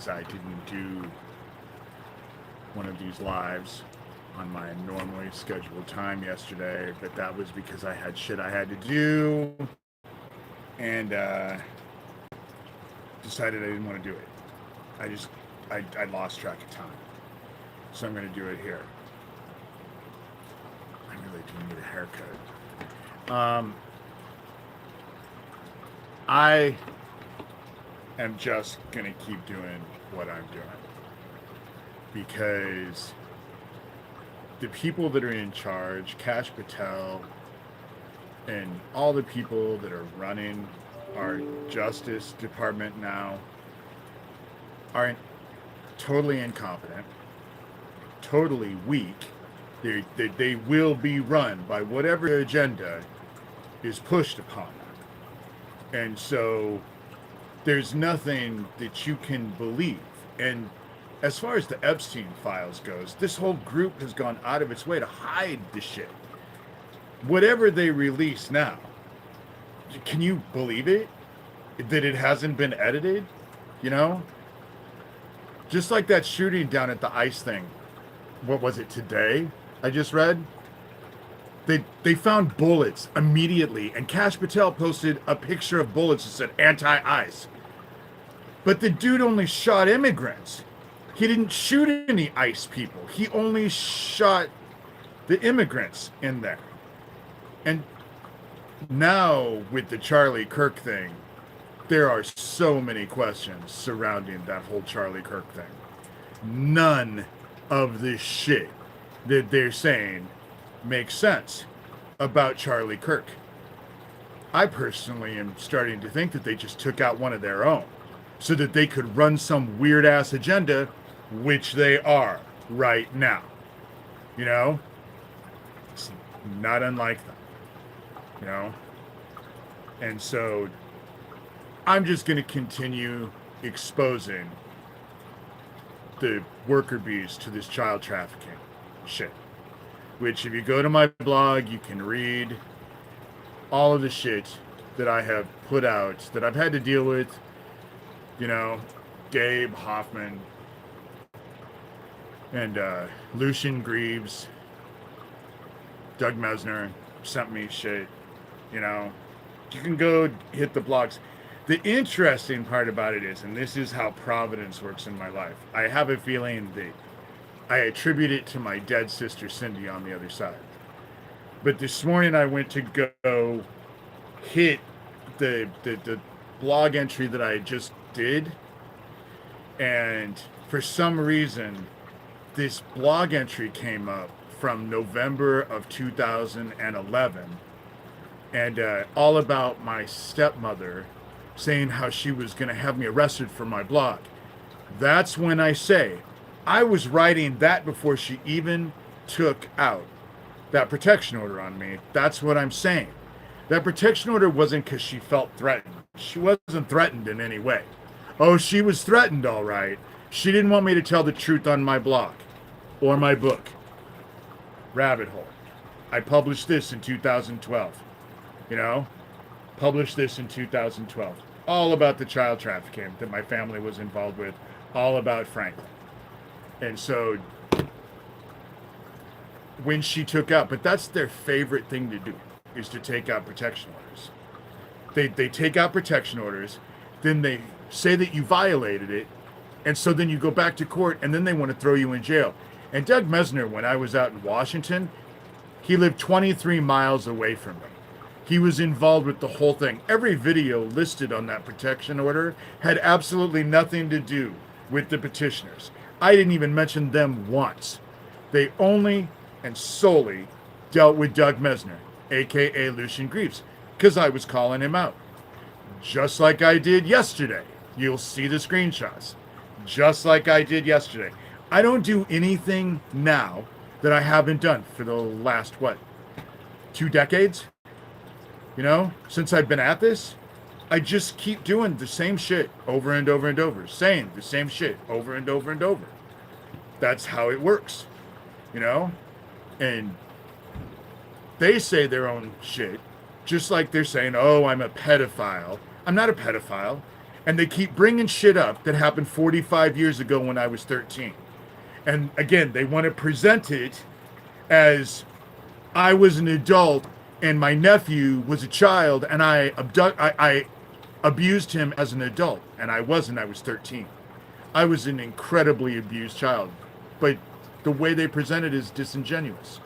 because I didn't do one of these lives on my normally scheduled time yesterday, but that was because I had shit I had to do, and decided I didn't want to do it. I lost track of time, so I'm going to do it here. I really do need a haircut. I am just going to keep doing what I'm doing, because the people that are in charge, Kash Patel, and all the people that are running our Justice Department now are totally incompetent, totally weak. They will be run by whatever agenda is pushed upon them. And so there's nothing that you can believe. And as far as the Epstein files goes, this whole group has gone out of its way to hide the shit. Whatever they release now, can you believe it? That it hasn't been edited? You know? Just like that shooting down at the ICE thing. What was it, today? I just read? They found bullets immediately, and Kash Patel posted a picture of bullets that said anti-ICE. But the dude only shot immigrants. He didn't shoot any ICE people. He only shot the immigrants in there. And now with the Charlie Kirk thing, there are so many questions surrounding that whole Charlie Kirk thing. None of this shit that they're saying makes sense about Charlie Kirk. I personally am starting to think that they just took out one of their own so that they could run some weird ass agenda, which they are right now. You know? It's not unlike them. You know? And so I'm just going to continue exposing the worker bees to this child trafficking shit. Which, if you go to my blog, you can read all of the shit that I have put out, that I've had to deal with. You know, Gabe Hoffman and Lucian Greaves, Doug Mesner sent me shit. You know, you can go hit the blogs. The interesting part about it is, and this is how Providence works in my life, I have a feeling that I attribute it to my dead sister Cindy on the other side. But this morning I went to go hit the blog entry that I just did, and for some reason this blog entry came up from November of 2011, and all about my stepmother, saying how she was going to have me arrested for my blog. That's when I say I was writing that before she even took out that protection order on me. That's what I'm saying. That protection order wasn't because she felt threatened. She wasn't threatened in any way. Oh, she was threatened, all right. She didn't want me to tell the truth on my blog or my book, Rabbit Hole. I published this in 2012. You know? Published this in 2012. All about the child trafficking that my family was involved with. All about Franklin. And so when she took out, but that's their favorite thing to do, is to take out protection orders. They take out protection orders, then they say that you violated it, and so then you go back to court, and then they want to throw you in jail. And Doug Mesner, when I was out in Washington, he lived 23 miles away from me. He was involved with the whole thing. Every video listed on that protection order had absolutely nothing to do with the petitioners. I didn't even mention them once. They only and solely dealt with Doug Mesner, aka Lucian Greaves, because I was calling him out. Just like I did yesterday. You'll see the screenshots. Just like I did yesterday. I don't do anything now that I haven't done for the last, 2 decades? You know, since I've been at this, I just keep doing the same shit over and over and over, saying the same shit over and over and over. That's how it works, you know? And they say their own shit, just like they're saying, oh, I'm a pedophile. I'm not a pedophile. And they keep bringing shit up that happened 45 years ago when I was 13. And again, they want to present it as I was an adult and my nephew was a child and I abused him as an adult. And I wasn't, I was 13. I was an incredibly abused child. But the way they present it is disingenuous.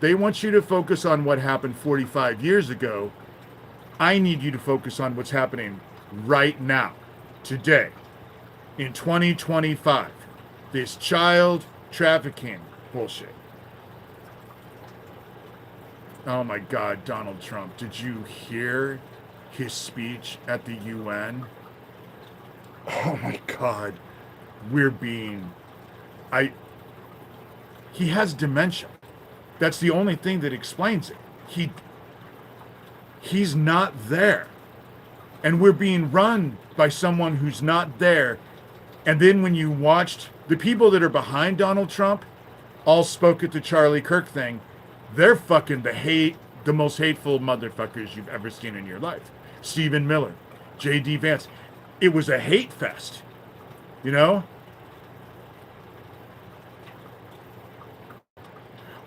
They want you to focus on what happened 45 years ago. I need you to focus on what's happening right now, today, in 2025. This child trafficking bullshit. Oh my God, Donald Trump, did you hear his speech at the UN? Oh my God, he has dementia. That's the only thing that explains it. He's not there. And we're being run by someone who's not there. And then when you watched the people that are behind Donald Trump all spoke at the Charlie Kirk thing, they're fucking the most hateful motherfuckers you've ever seen in your life. Stephen Miller, J.D. Vance. It was a hate fest, you know?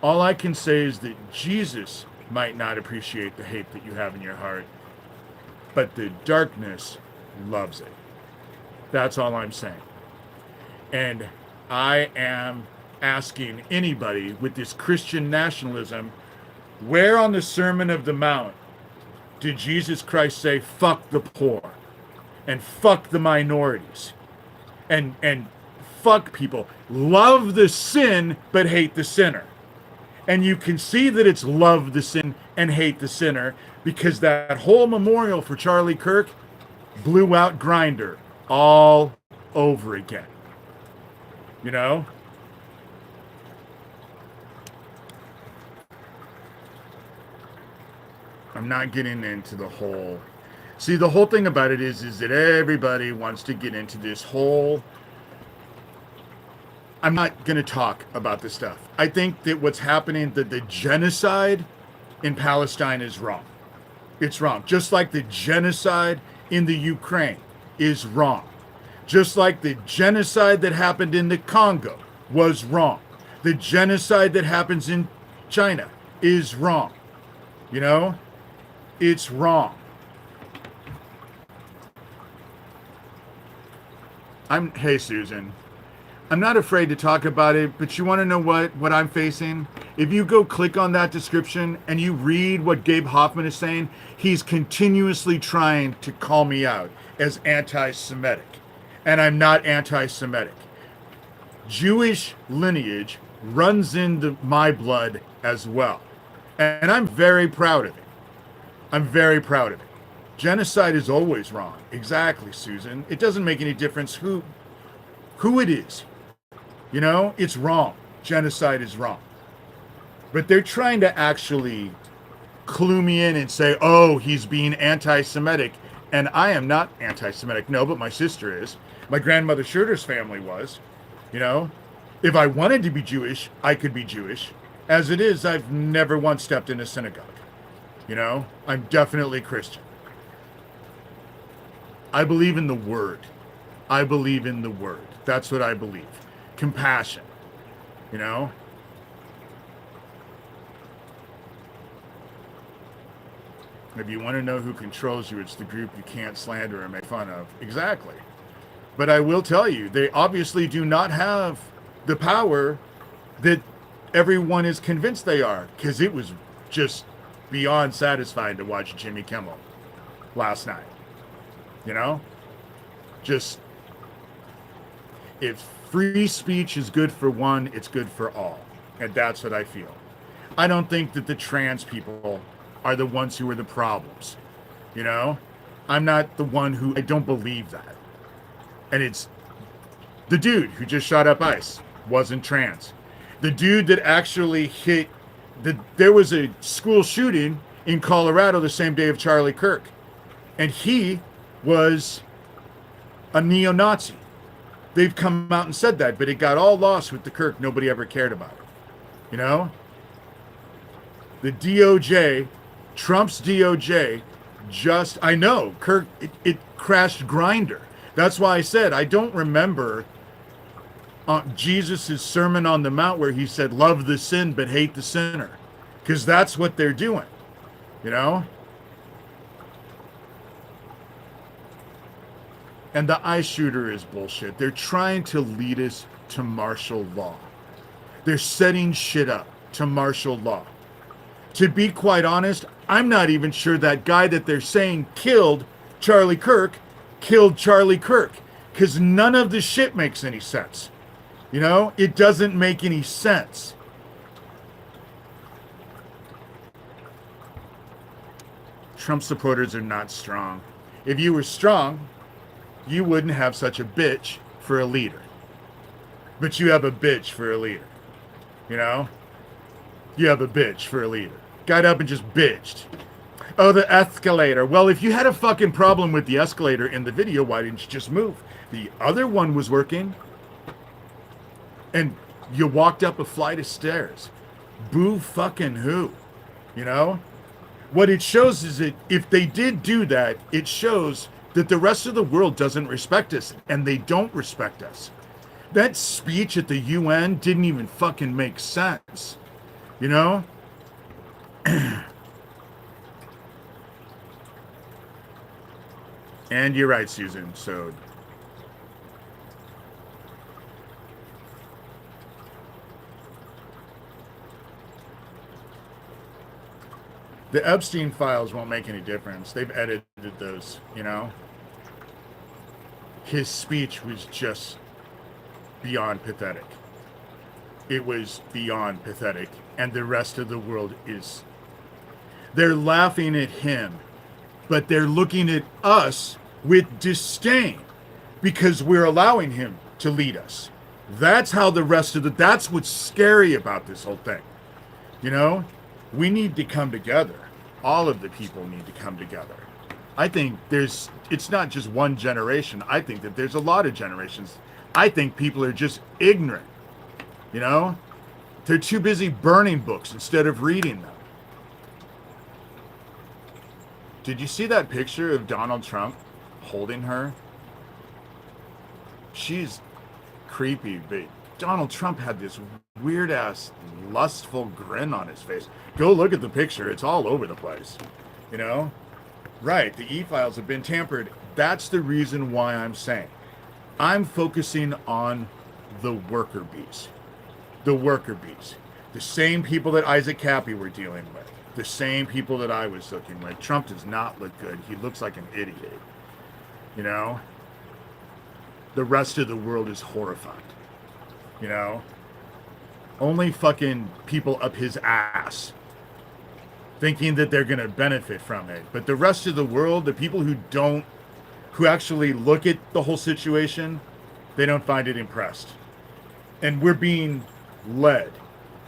All I can say is that Jesus might not appreciate the hate that you have in your heart, but the darkness loves it. That's all I'm saying. And I am asking anybody with this Christian nationalism, where on the Sermon of the Mount did Jesus Christ say, fuck the poor and fuck the minorities and fuck people? Love the sin, but hate the sinner. And you can see that it's love the sin and hate the sinner because that whole memorial for Charlie Kirk blew out Grindr all over again. You know? I'm not getting into the whole... See, the whole thing about it is that everybody wants to get into this whole... I'm not going to talk about this stuff. I think that what's happening, that the genocide in Palestine is wrong. It's wrong. Just like the genocide in the Ukraine is wrong. Just like the genocide that happened in the Congo was wrong. The genocide that happens in China is wrong. You know? It's wrong. Hey, Susan. I'm not afraid to talk about it, but you want to know what I'm facing? If you go click on that description and you read what Gabe Hoffman is saying, he's continuously trying to call me out as anti-Semitic. And I'm not anti-Semitic. Jewish lineage runs into my blood as well. And I'm very proud of it. I'm very proud of it. Genocide is always wrong. Exactly, Susan. It doesn't make any difference who it is. You know, it's wrong. Genocide is wrong. But they're trying to actually clue me in and say, oh, he's being anti-Semitic. And I am not anti-Semitic. No, but my sister is. My grandmother Shurter's family was. You know, if I wanted to be Jewish, I could be Jewish. As it is, I've never once stepped in a synagogue. You know, I'm definitely Christian. I believe in the word. I believe in the word. That's what I believe. Compassion. You know? If you want to know who controls you, it's the group you can't slander or make fun of. Exactly. But I will tell you, they obviously do not have the power that everyone is convinced they are. Because it was just beyond satisfying to watch Jimmy Kimmel last night. You know? Just, if free speech is good for one, it's good for all. And that's what I feel. I don't think that the trans people are the ones who are the problems. You know? I'm not the one who... I don't believe that. And it's... The dude who just shot up ICE wasn't trans. The dude that actually hit... There was a school shooting in Colorado the same day of Charlie Kirk. And he was a neo-Nazi. They've come out and said that, but it got all lost with the Kirk. Nobody ever cared about it. You know? The DOJ, Trump's DOJ, I know, Kirk, it crashed Grinder. That's why I said I don't remember Jesus' Sermon on the Mount where he said, love the sin but hate the sinner. Because that's what they're doing, you know? And the eye shooter is bullshit. They're trying to lead us to martial law. They're setting shit up to martial law. To be quite honest, I'm not even sure that guy that they're saying killed Charlie Kirk, because none of the shit makes any sense. You know, it doesn't make any sense. Trump supporters are not strong. If you were strong, you wouldn't have such a bitch for a leader. But you have a bitch for a leader. You know? You have a bitch for a leader. Got up and just bitched. Oh, the escalator. Well, if you had a fucking problem with the escalator in the video, why didn't you just move? The other one was working. And you walked up a flight of stairs. Boo fucking who? You know? What it shows is that if they did do that, it shows that the rest of the world doesn't respect us, and they don't respect us. That speech at the UN didn't even fucking make sense. You know? And you're right, Susan. So the Epstein files won't make any difference. They've edited those, you know? His speech was just beyond pathetic. It was beyond pathetic. And the rest of the world is... They're laughing at him, but they're looking at us with disdain because we're allowing him to lead us. That's how the rest of the... That's what's scary about this whole thing. You know? We need to come together. All of the people need to come together. I think it's not just one generation. I think that there's a lot of generations. I think people are just ignorant. You know? They're too busy burning books instead of reading them. Did you see that picture of Donald Trump holding her? She's creepy, but Donald Trump had this weird-ass, lustful grin on his face. Go look at the picture. It's all over the place. You know? Right, the e-files have been tampered. That's the reason why I'm saying. I'm focusing on the worker bees. The worker bees. The same people that Isaac Cappy were dealing with. The same people that I was looking with. Trump does not look good. He looks like an idiot. You know? The rest of the world is horrified. You know? Only fucking people up his ass thinking that they're going to benefit from it. But the rest of the world, the people who actually look at the whole situation, they don't find it impressed. And we're being led.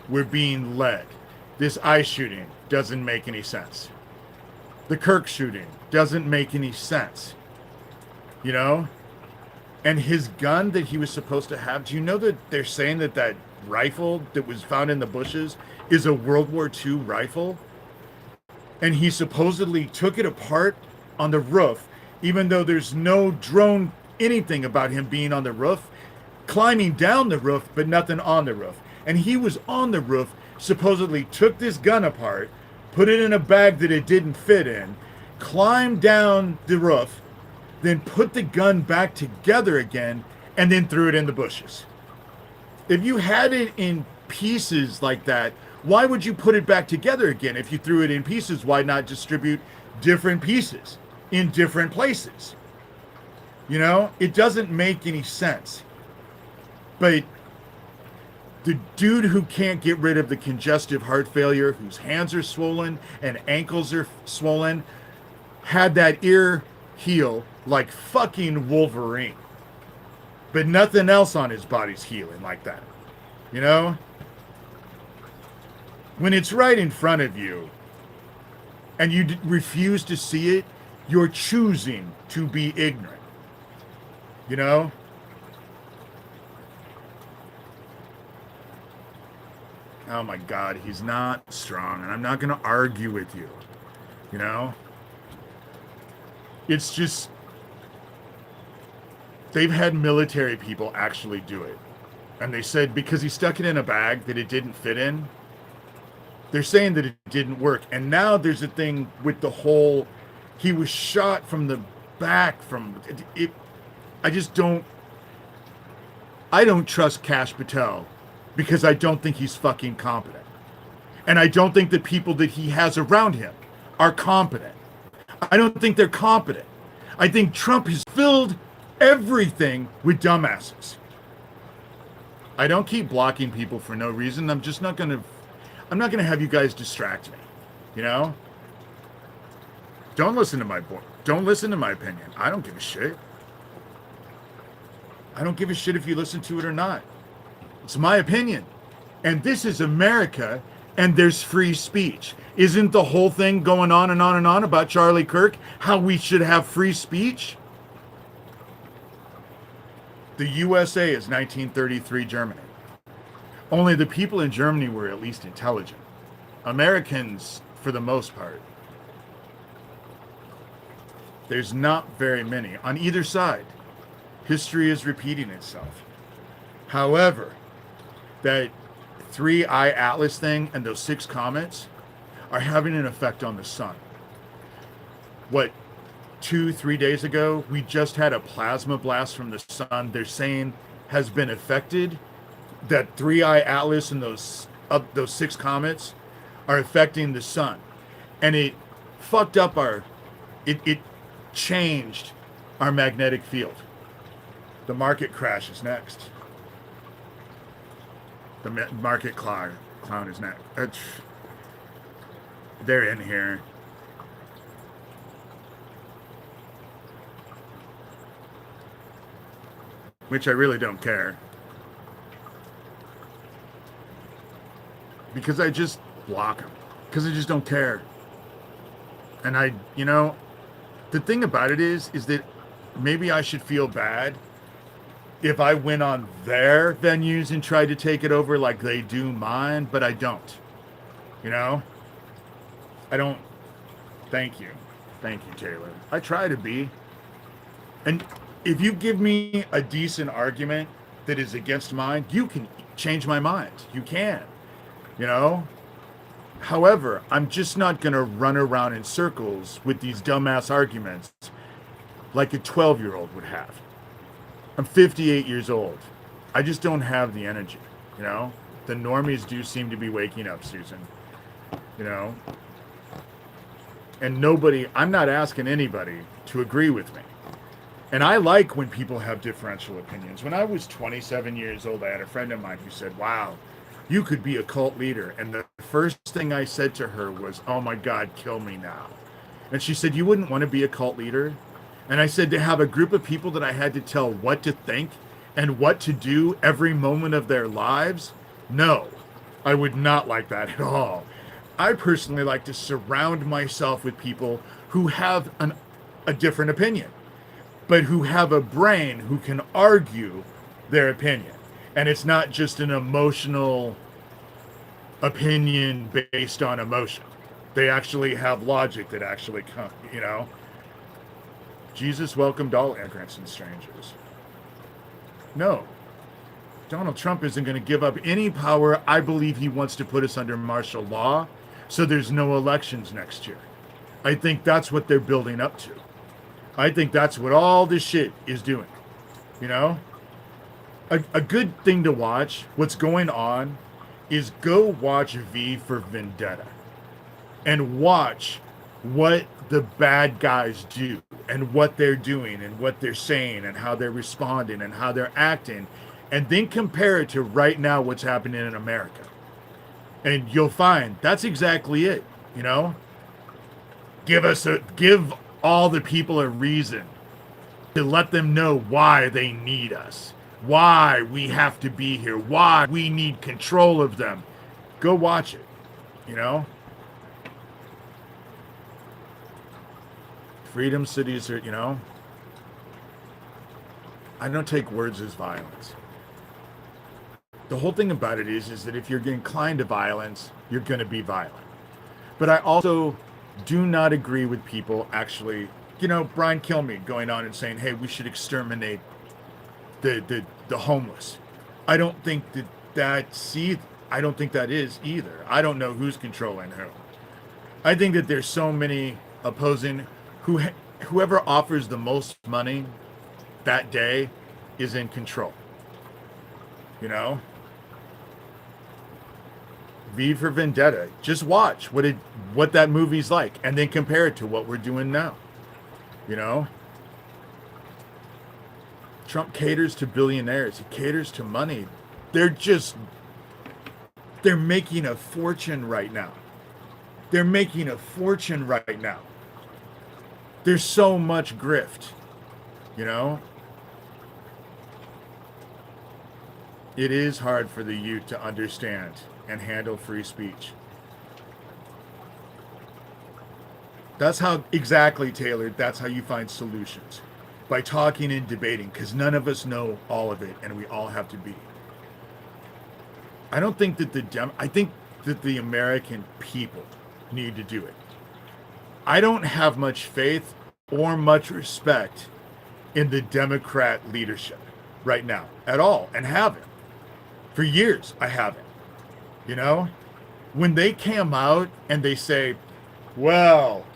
We're being led. This ICE shooting doesn't make any sense. The Kirk shooting doesn't make any sense. You know? And his gun that he was supposed to have, do you know that they're saying that that rifle that was found in the bushes is a World War II rifle? And he supposedly took it apart on the roof, even though there's no drone anything about him being on the roof, climbing down the roof, but nothing on the roof. And he was on the roof, supposedly took this gun apart, put it in a bag that it didn't fit in, climbed down the roof, then put the gun back together again, and then threw it in the bushes. If you had it in pieces like that, why would you put it back together again? If you threw it in pieces, why not distribute different pieces in different places? You know, it doesn't make any sense. But the dude who can't get rid of the congestive heart failure, whose hands are swollen and ankles are swollen, had that ear heal like fucking Wolverine. But nothing else on his body's healing like that. You know? When it's right in front of you and you refuse to see it, you're choosing to be ignorant. You know? Oh my God, he's not strong, and I'm not going to argue with you. You know? It's just, they've had military people actually do it. And they said because he stuck it in a bag that it didn't fit in, they're saying that it didn't work. And now there's a thing with the whole, he was shot from the back from it. I just don't, I don't trust Kash Patel because I don't think he's fucking competent. And I don't think the people that he has around him are competent. I don't think they're competent. I think Trump has filled everything with dumbasses. I don't keep blocking people for no reason. I'm not gonna have you guys distract me. You know? Don't listen to my opinion. I don't give a shit. I don't give a shit if you listen to it or not. It's my opinion. And this is America, and there's free speech. Isn't the whole thing going on and on and on about Charlie Kirk, how we should have free speech? The USA is 1933 Germany. Only the people in Germany were at least intelligent. Americans, for the most part, there's not very many on either side. History is repeating itself. However, that 3-eye atlas thing and those 6 comets are having an effect on the sun. What, 2-3 days ago, we just had a plasma blast from the sun they're saying has been affected. That 3-eye atlas and those 6 comets are affecting the sun. And it fucked up it changed our magnetic field. The market crash is next. The market clown is next. They're in here. Which I really don't care. Because I just block them. Because I just don't care. And the thing about it is that maybe I should feel bad if I went on their venues and tried to take it over like they do mine, but I don't. I don't. Thank you. Thank you, Taylor. I try to be. And if you give me a decent argument that is against mine, you can change my mind. You can. However, I'm just not going to run around in circles with these dumbass arguments like a 12-year-old would have. I'm 58 years old. I just don't have the energy, The normies do seem to be waking up, Susan. And I'm not asking anybody to agree with me. And I like when people have differential opinions. When I was 27 years old, I had a friend of mine who said, wow, you could be a cult leader. And the first thing I said to her was, oh my God, kill me now. And she said, you wouldn't want to be a cult leader? And I said, to have a group of people that I had to tell what to think and what to do every moment of their lives? No, I would not like that at all. I personally like to surround myself with people who have a different opinion, but who have a brain who can argue their opinion. And it's not just an emotional opinion based on emotion. They actually have logic that actually come, Jesus welcomed all immigrants and strangers. No. Donald Trump isn't going to give up any power. I believe he wants to put us under martial law so there's no elections next year. I think that's what they're building up to. I think that's what all this shit is doing. A good thing to watch, what's going on, is go watch V for Vendetta. And watch what the bad guys do and what they're doing and what they're saying and how they're responding and how they're acting, and then compare it to right now what's happening in America. And you'll find that's exactly it. Give all the people a reason to let them know why they need us, why we have to be here, why we need control of them. Go watch it. Freedom cities are, I don't take words as violence. The whole thing about it is that if you're inclined to violence, you're going to be violent. But I also do not agree with people actually Brian Kilmeade going on and saying, hey, we should exterminate the homeless. I don't think I don't think that is either. I don't know who's controlling who. I think that there's so many opposing whoever offers the most money that day is in control. V for Vendetta. Just watch what that movie's like and then compare it to what we're doing now. Trump caters to billionaires. He caters to money. They're making a fortune right now. There's so much grift, It is hard for the youth to understand and handle free speech. That's how, exactly, Taylor, that's how you find solutions. By talking and debating, because none of us know all of it, and we all have to be. I think that the American people need to do it. I don't have much faith or much respect in the Democrat leadership right now at all, and haven't. For years, I haven't. When they came out and they say, well,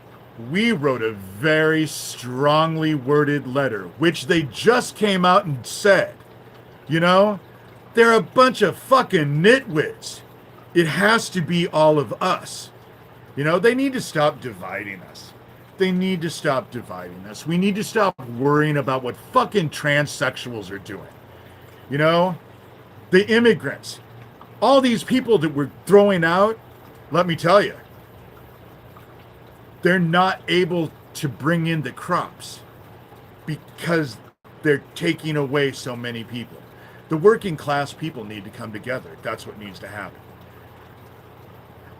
we wrote a very strongly worded letter, which they just came out and said, they're a bunch of fucking nitwits. It has to be all of us. They need to stop dividing us. We need to stop worrying about what fucking transsexuals are doing. The immigrants, all these people that we're throwing out, let me tell you, they're not able to bring in the crops because they're taking away so many people. The working class people need to come together. That's what needs to happen.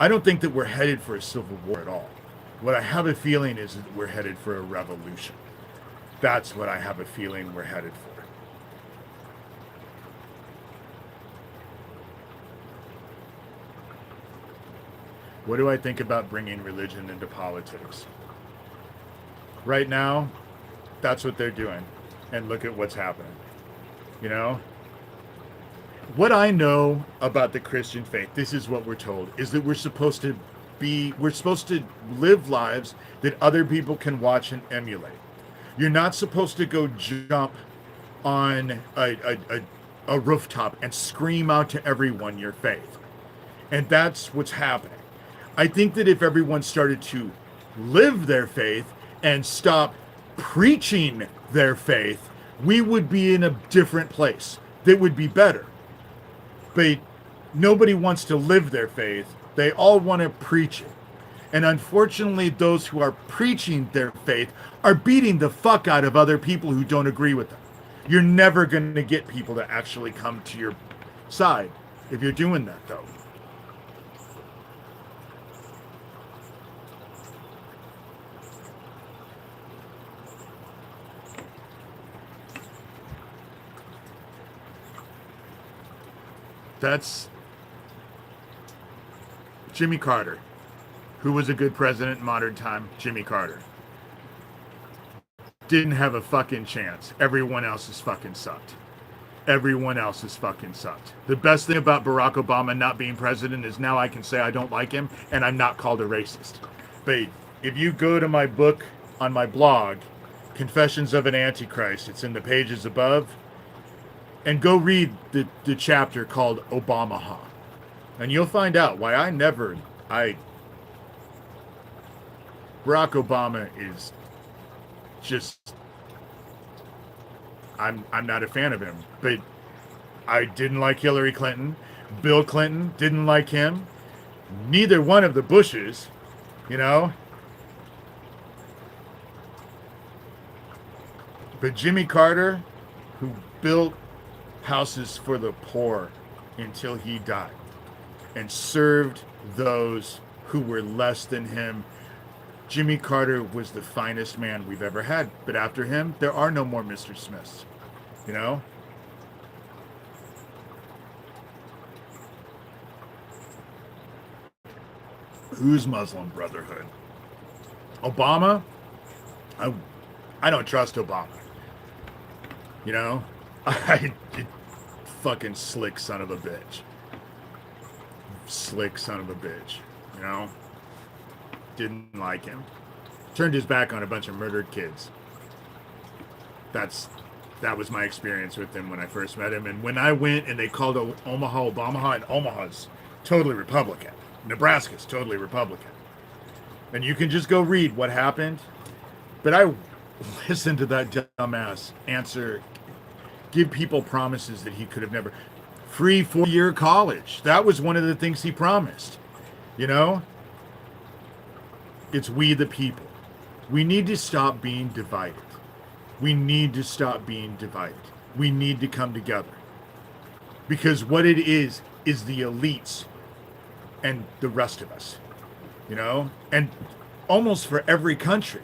I don't think that we're headed for a civil war at all. What I have a feeling is that we're headed for a revolution. That's what I have a feeling we're headed for. What do I think about bringing religion into politics? Right now, that's what they're doing. And look at what's happening. What I know about the Christian faith, this is what we're told, is that we're supposed to live lives that other people can watch and emulate. You're not supposed to go jump on a rooftop and scream out to everyone your faith. And that's what's happening. I think that if everyone started to live their faith and stop preaching their faith, we would be in a different place. That would be better. But nobody wants to live their faith. They all want to preach it. And unfortunately, those who are preaching their faith are beating the fuck out of other people who don't agree with them. You're never going to get people to actually come to your side if you're doing that, though. That's Jimmy Carter. Who was a good president in modern time? Jimmy Carter. Didn't have a fucking chance. Everyone else has fucking sucked. The best thing about Barack Obama not being president is now I can say I don't like him and I'm not called a racist. But if you go to my book on my blog, Confessions of an Antichrist, it's in the pages above, and go read the chapter called Obamaha. And you'll find out why Barack Obama is just, I'm not a fan of him, but I didn't like Hillary Clinton. Bill Clinton, didn't like him. Neither one of the Bushes, But Jimmy Carter, who built houses for the poor until he died and served those who were less than him. Jimmy Carter was the finest man we've ever had. But after him, there are no more Mr. Smiths. Who's Muslim Brotherhood? Obama? I don't trust Obama. You know, I fucking slick son of a bitch. Slick son of a bitch. You know, didn't like him. Turned his back on a bunch of murdered kids. That was my experience with him when I first met him. And when I went and they called Omaha Obamaha, and Omaha's totally Republican. Nebraska's totally Republican. And you can just go read what happened. But I listened to that dumbass give people promises that he could have never. Free 4-year college. That was one of the things he promised. You know? It's we the people. We need to stop being divided. We need to stop being divided. We need to come together. Because what it is the elites and the rest of us. You know? And almost for every country.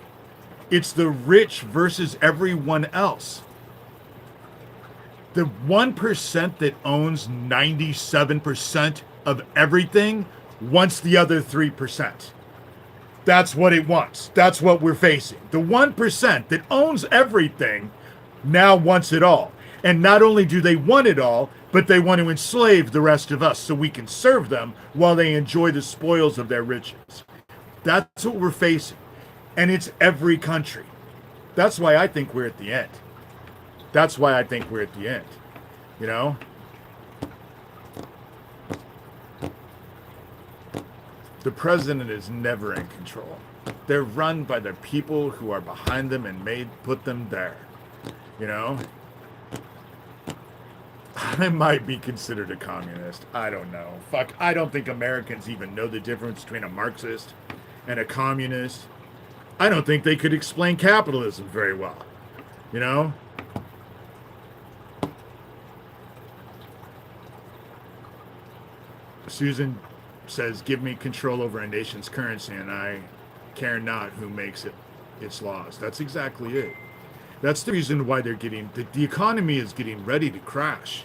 It's the rich versus everyone else. The 1% that owns 97% of everything wants the other 3%. That's what it wants. That's what we're facing. The 1% that owns everything now wants it all. And not only do they want it all, but they want to enslave the rest of us so we can serve them while they enjoy the spoils of their riches. That's what we're facing. And it's every country. That's why I think we're at the end. That's why I think we're at the end. You know? The president is never in control. They're run by the people who are behind them and put them there. You know? I might be considered a communist. I don't know. Fuck, I don't think Americans even know the difference between a Marxist and a communist. I don't think they could explain capitalism very well. You know? Susan says, give me control over a nation's currency and I care not who makes its laws. That's exactly it. That's the reason why they're getting, the economy is getting ready to crash.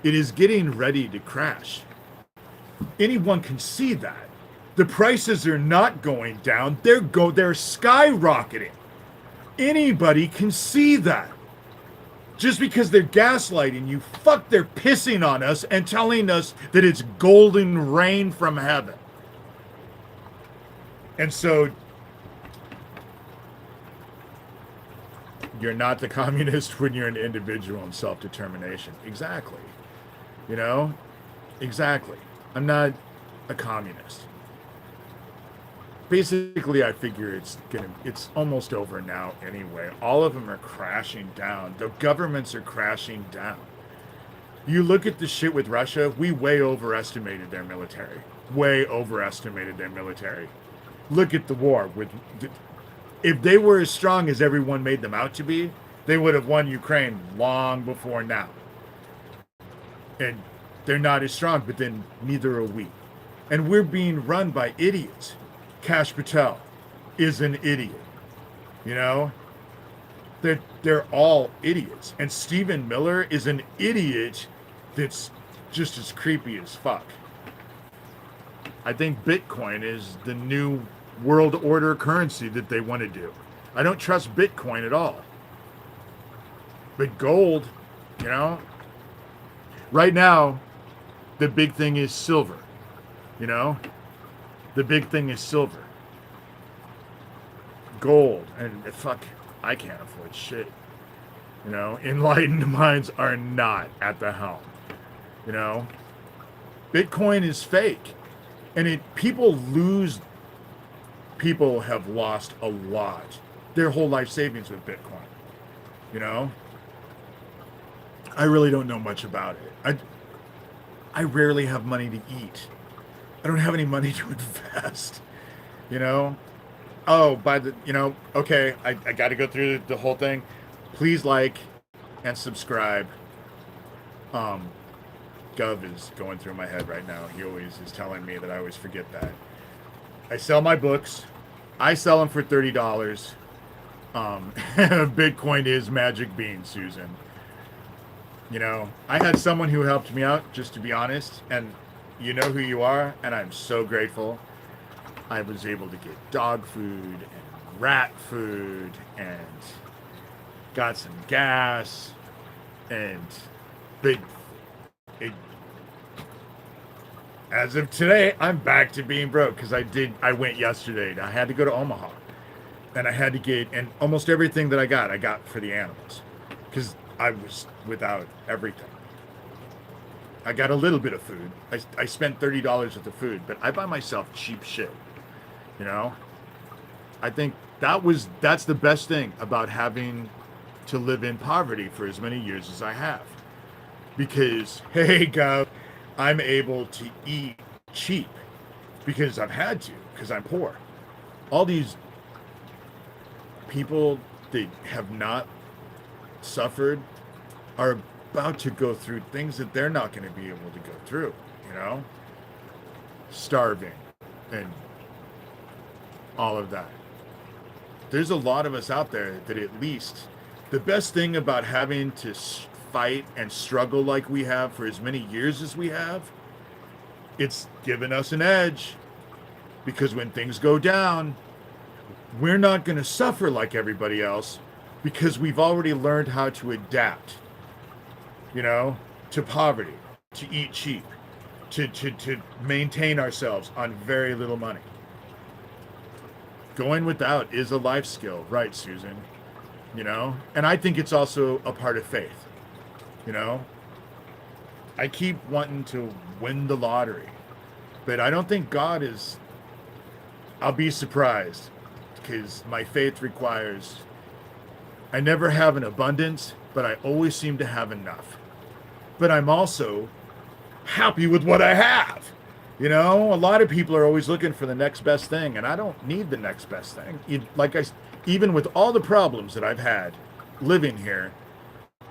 It is getting ready to crash. Anyone can see that. The prices are not going down. They're skyrocketing. Anybody can see that. Just because they're gaslighting you, they're pissing on us and telling us that it's golden rain from heaven. And so, you're not the communist when you're an individual in self-determination. Exactly. You know? Exactly. I'm not a communist. Basically, I figure it's almost over now anyway. All of them are crashing down. The governments are crashing down. You look at the shit with Russia, we way overestimated their military. Way overestimated their military. Look at the war. If they were as strong as everyone made them out to be, they would have won Ukraine long before now. And they're not as strong, but then neither are we. And we're being run by idiots. Kash Patel is an idiot. You know? They're all idiots. And Stephen Miller is an idiot that's just as creepy as fuck. I think Bitcoin is the new world order currency that they want to do. I don't trust Bitcoin at all. But gold, you know? Right now, the big thing is silver. You know? The big thing is silver. Gold. And I can't afford shit. You know? Enlightened minds are not at the helm. You know? Bitcoin is fake. And people have lost a lot. Their whole life savings with Bitcoin. You know? I really don't know much about it. I rarely have money to eat. I don't have any money to invest, you know? Oh, okay, I got to go through the whole thing. Please like and subscribe. Gov is going through my head right now. He always is telling me that I always forget that. I sell my books. I sell them for $30. Bitcoin is magic beans, Susan. You know, I had someone who helped me out, just to be honest, and you know who you are, and I'm so grateful. I was able to get dog food and rat food and got some gas, and but it, as of today, I'm back to being broke because I went yesterday. And I had to go to Omaha, and I had to get, and almost everything that I got for the animals because I was without everything. I got a little bit of food. I spent $30 worth of food, but I buy myself cheap shit. You know, I think that's the best thing about having to live in poverty for as many years as I have. Because, hey, Gov, I'm able to eat cheap because I've had to, because I'm poor. All these people that have not suffered are about to go through things that they're not going to be able to go through, you know? Starving and all of that. There's a lot of us out there that at least the best thing about having to fight and struggle like we have for as many years as we have, it's given us an edge because when things go down, we're not going to suffer like everybody else because we've already learned how to adapt, you know, to poverty, to eat cheap, to maintain ourselves on very little money. Going without is a life skill, right, Susan? You know? And I think it's also a part of faith, you know? I keep wanting to win the lottery, but I don't think God is... I'll be surprised because my faith requires... I never have an abundance, but I always seem to have enough. But I'm also happy with what I have. You know, a lot of people are always looking for the next best thing, and I don't need the next best thing. Even with all the problems that I've had living here,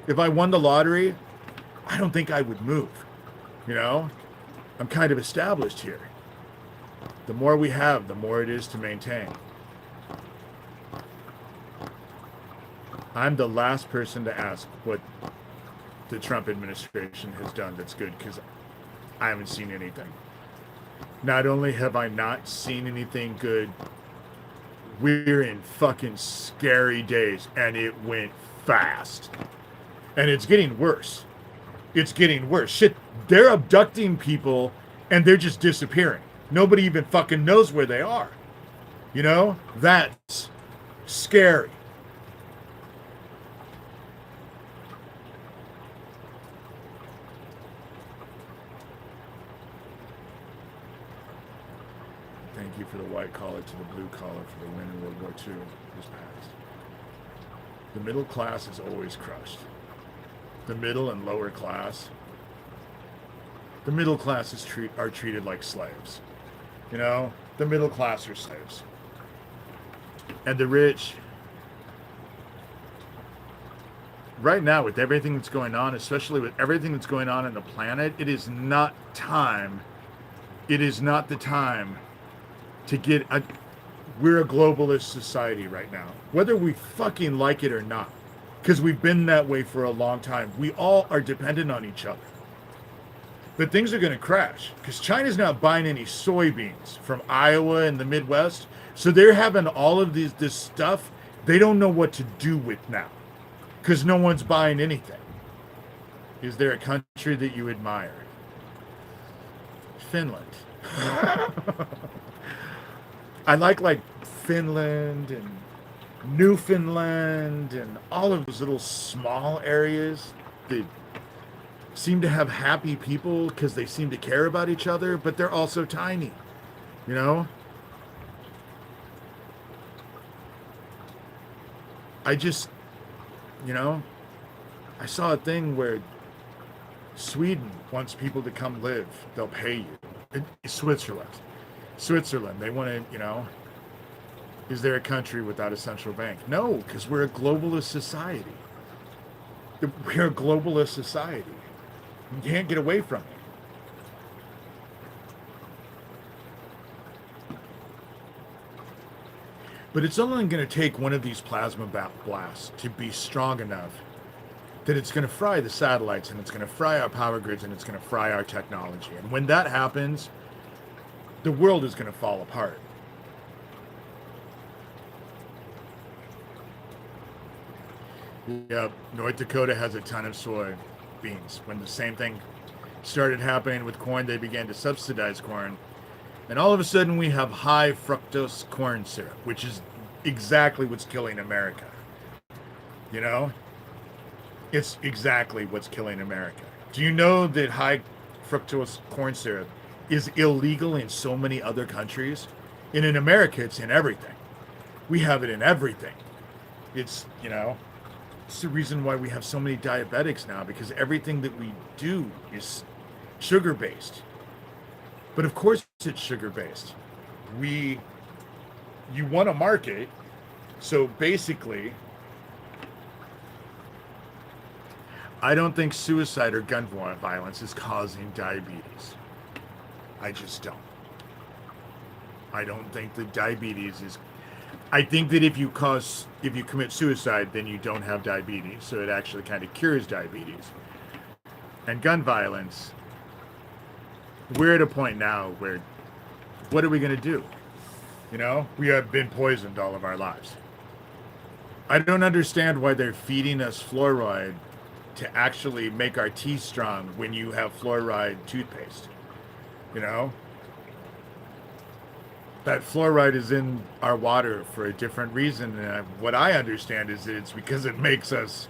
if I won the lottery, I don't think I would move. You know, I'm kind of established here. The more we have, the more it is to maintain. I'm the last person to ask what the Trump administration has done that's good because I haven't seen anything. Not only have I not seen anything good, we're in fucking scary days, and it went fast. And it's getting worse. It's getting worse. Shit, they're abducting people, and they're just disappearing. Nobody even fucking knows where they are. You know? That's scary. Thank you for the white collar to the blue collar for the win in World War II was passed. The middle class is always crushed. The middle and lower class. The middle classes are treated like slaves. You know, the middle class are slaves. And the rich, right now with everything that's going on, especially with everything that's going on in the planet, it is not the time to get we're a globalist society right now, whether we fucking like it or not, because we've been that way for a long time. We all are dependent on each other. But things are going to crash because China's not buying any soybeans from Iowa and the Midwest. So they're having all of this stuff they don't know what to do with now because no one's buying anything. Is there a country that you admire? Finland. I like Finland and Newfoundland and all of those little small areas that seem to have happy people because they seem to care about each other, but they're also tiny, you know? I just, you know, I saw a thing where Sweden wants people to come live. They'll pay you. Switzerland, they want to, you know, is there a country without a central bank? No, because we're a globalist society. We're a globalist society. You can't get away from it. But it's only going to take one of these plasma blasts to be strong enough that it's going to fry the satellites and it's going to fry our power grids and it's going to fry our technology. And when that happens, the world is going to fall apart. Yep, North Dakota has a ton of soybeans. When the same thing started happening with corn, they began to subsidize corn. And all of a sudden, we have high fructose corn syrup, which is exactly what's killing America. You know? It's exactly what's killing America. Do you know that high fructose corn syrup is illegal in so many other countries? And in America, it's in everything. We have it in everything. It's, it's the reason why we have so many diabetics now, because everything that we do is sugar based. But of course it's sugar based. You want to market, so basically, I don't think suicide or gun violence is causing diabetes. I just don't. I don't think that diabetes is. I think that if you commit suicide, then you don't have diabetes. So it actually kind of cures diabetes. And gun violence, we're at a point now where, what are we going to do? We have been poisoned all of our lives. I don't understand why they're feeding us fluoride to actually make our teeth strong when you have fluoride toothpaste. That fluoride is in our water for a different reason. And what I understand is that it's because it makes us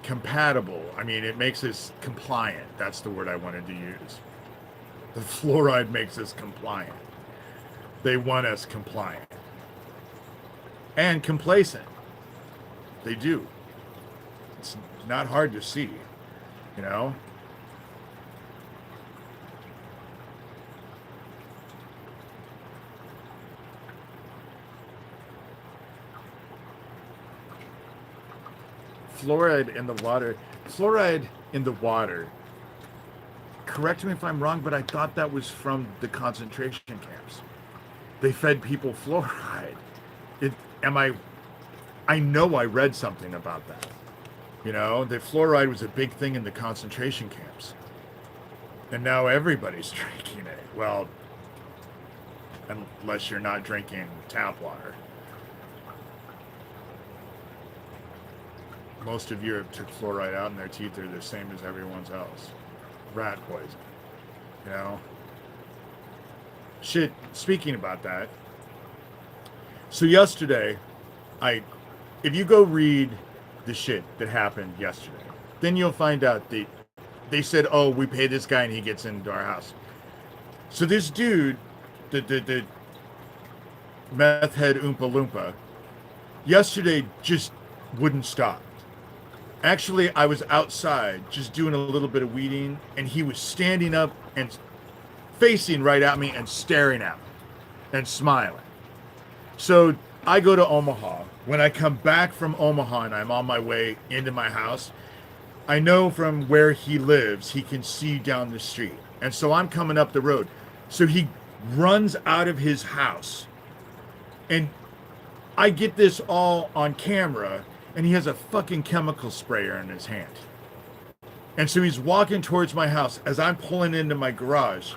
compatible. I mean, it makes us compliant. That's the word I wanted to use. The fluoride makes us compliant. They want us compliant. And complacent. They do. It's not hard to see, Fluoride in the water, correct me if I'm wrong, but I thought that was from the concentration camps. They fed people fluoride. I know I read something about that. That fluoride was a big thing in the concentration camps. And now everybody's drinking it. Well, unless you're not drinking tap water. Most of Europe took fluoride out and their teeth are the same as everyone's else. Rat poison. Shit, speaking about that. So yesterday, if you go read the shit that happened yesterday, then you'll find out they said, oh, we pay this guy and he gets into our house. So this dude, the meth head Oompa Loompa, yesterday just wouldn't stop. Actually, I was outside just doing a little bit of weeding, and he was standing up and facing right at me and staring at me and smiling. So I go to Omaha. When I come back from Omaha and I'm on my way into my house, I know from where he lives, he can see down the street. And so I'm coming up the road. So he runs out of his house. And I get this all on camera, and he has a fucking chemical sprayer in his hand. And so he's walking towards my house as I'm pulling into my garage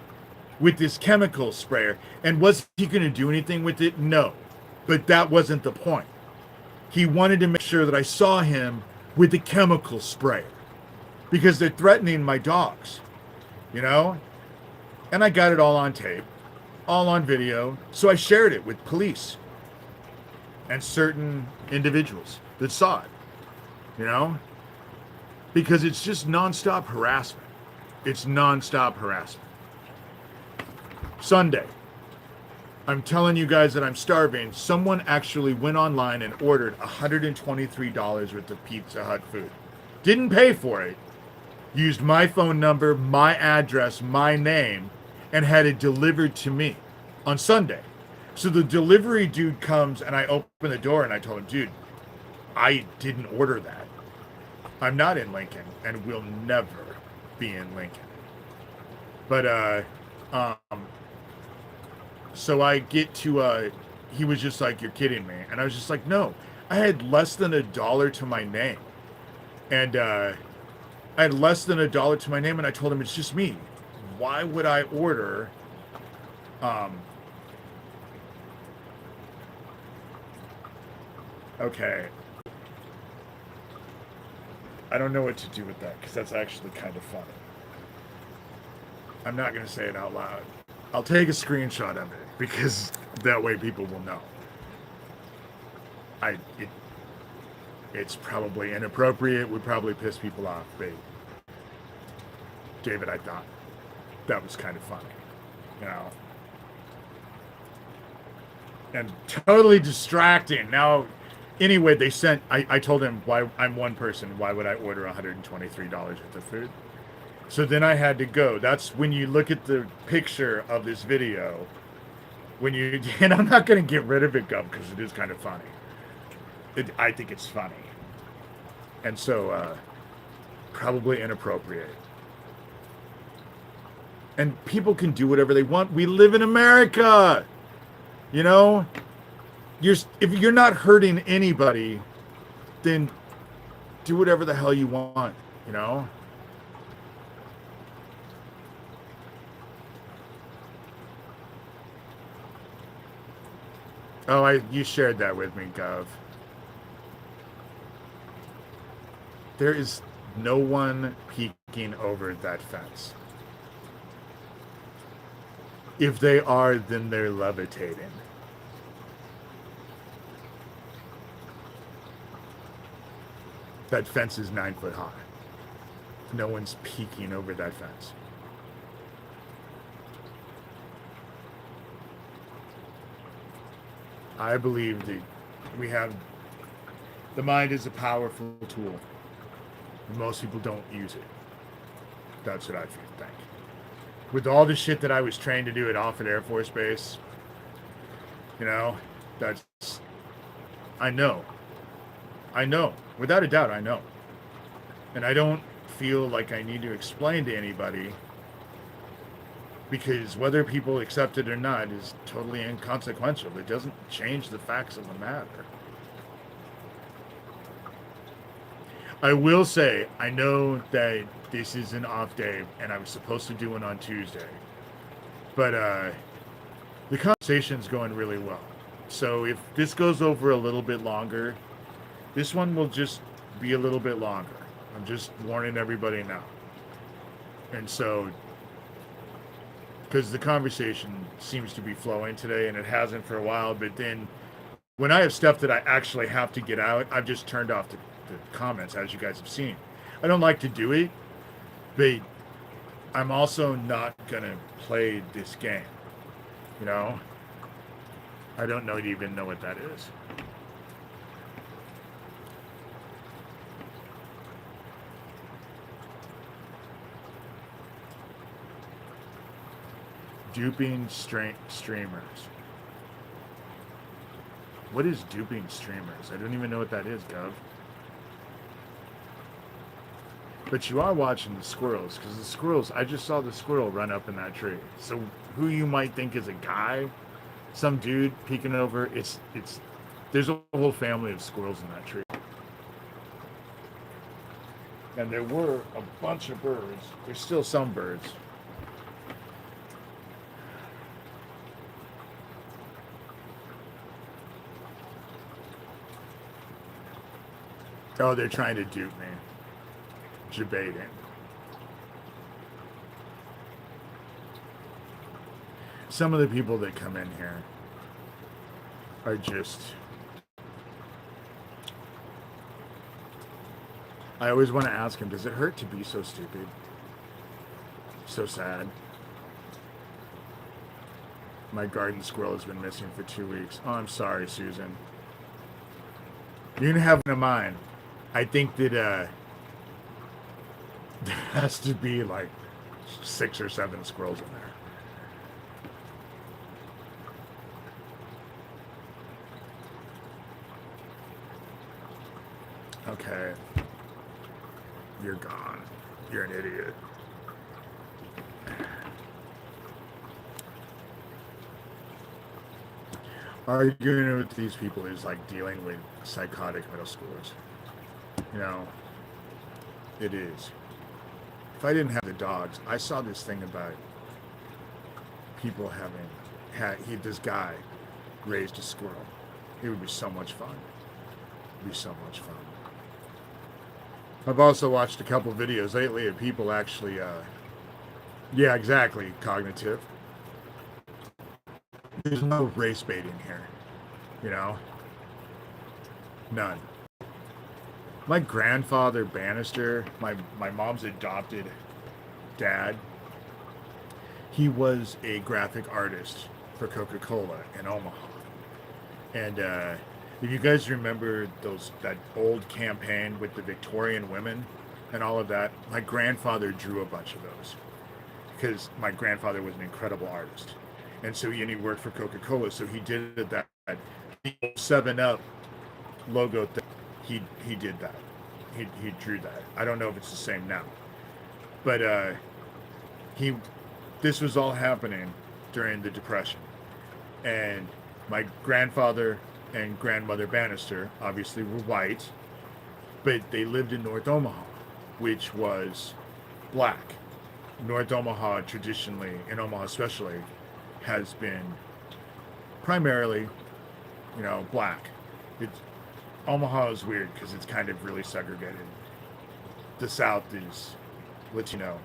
with this chemical sprayer. And was he going to do anything with it? No. But that wasn't the point. He wanted to make sure that I saw him with the chemical sprayer, because they're threatening my dogs, And I got it all on tape, all on video. So I shared it with police and certain individuals that saw it, because it's just nonstop harassment. It's nonstop harassment. Sunday, I'm telling you guys that I'm starving. Someone actually went online and ordered $123 worth of Pizza Hut food. Didn't pay for it. Used my phone number, my address, my name, and had it delivered to me on Sunday. So the delivery dude comes and I open the door and I told him, dude, I didn't order that. I'm not in Lincoln and will never be in Lincoln. But, so I get to, he was just like, you're kidding me. And I was just like, no, I had less than $1 to my name. And, I had less than $1 to my name, and I told him, it's just me. Why would I order, okay. I don't know what to do with that because that's actually kind of funny. I'm not going to say it out loud. I'll take a screenshot of it because that way people will know. It's probably inappropriate, would probably piss people off, but David, I thought that was kind of funny, you know. And totally distracting. Now, anyway, they sent, I told him, why I'm one person, why would I order $123 worth of food? So then I had to go. That's when you look at the picture of this video, and I'm not going to get rid of it, Gov, because it is kind of funny. I think it's funny. And so, probably inappropriate. And people can do whatever they want. We live in America. You know, if you're not hurting anybody, then do whatever the hell you want, you know? Oh, you shared that with me, Gov. There is no one peeking over that fence. If they are, then they're levitating. That fence is 9 foot high. No one's peeking over that fence. I believe that the mind is a powerful tool. Most people don't use it. That's what I think. With all the shit that I was trained to do at Offutt Air Force Base, you know, I know, without a doubt, I know. And I don't feel like I need to explain to anybody, because whether people accept it or not is totally inconsequential. It doesn't change the facts of the matter. I will say, I know that this is an off day, and I was supposed to do one on Tuesday. But the conversation's going really well. So if this goes over a little bit longer, this one will just be a little bit longer. I'm just warning everybody now. And so, because the conversation seems to be flowing today, and it hasn't for a while, but then when I have stuff that I actually have to get out, I've just turned off the comments, as you guys have seen. I don't like to do it, but I'm also not gonna play this game, you know. I don't even know what that is. Duping streamers. What is duping streamers? I don't even know what that is, Gov. But you are watching the squirrels, because the squirrels, I just saw the squirrel run up in that tree. So who you might think is a guy, some dude peeking over, there's a whole family of squirrels in that tree. And there were a bunch of birds. There's still some birds. Oh, they're trying to dupe me. Debating. Some of the people that come in here are just... I always want to ask him, does it hurt to be so stupid? So sad. My garden squirrel has been missing for 2 weeks. Oh, I'm sorry, Susan. You can have one of mine. I think that there has to be like 6 or 7 squirrels in there. Okay. You're gone. You're an idiot. Arguing with these people is like dealing with psychotic middle schoolers. You know, it is. If I didn't have the dogs, I saw this thing about people this guy raised a squirrel. It would be so much fun. It'd be so much fun. I've also watched a couple videos lately of people actually, yeah, exactly, cognitive. There's no race baiting here, you know? None. My grandfather Bannister, my mom's adopted dad, he was a graphic artist for Coca-Cola in Omaha. And if you guys remember that old campaign with the Victorian women and all of that, my grandfather drew a bunch of those because my grandfather was an incredible artist. And so he worked for Coca-Cola, so he did that 7-Up logo thing. He did that. He drew that. I don't know if it's the same now, but he this was all happening during the Depression, and my grandfather and grandmother Bannister obviously were white, but they lived in North Omaha, which was black. North Omaha traditionally, in Omaha especially, has been primarily, black. It's, Omaha is weird because it's kind of really segregated. The South is Latino.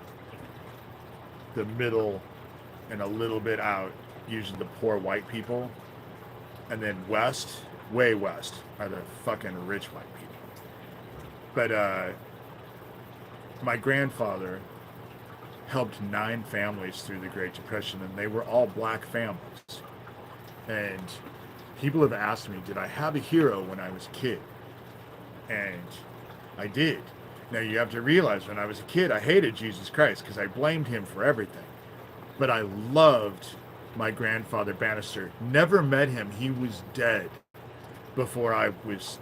The middle and a little bit out, usually the poor white people. And then west, way west, are the fucking rich white people. But my grandfather helped 9 families through the Great Depression, and they were all black families. And people have asked me, did I have a hero when I was a kid? And I did. Now you have to realize, when I was a kid, I hated Jesus Christ because I blamed him for everything. But I loved my grandfather Bannister. Never met him. He was dead before I was,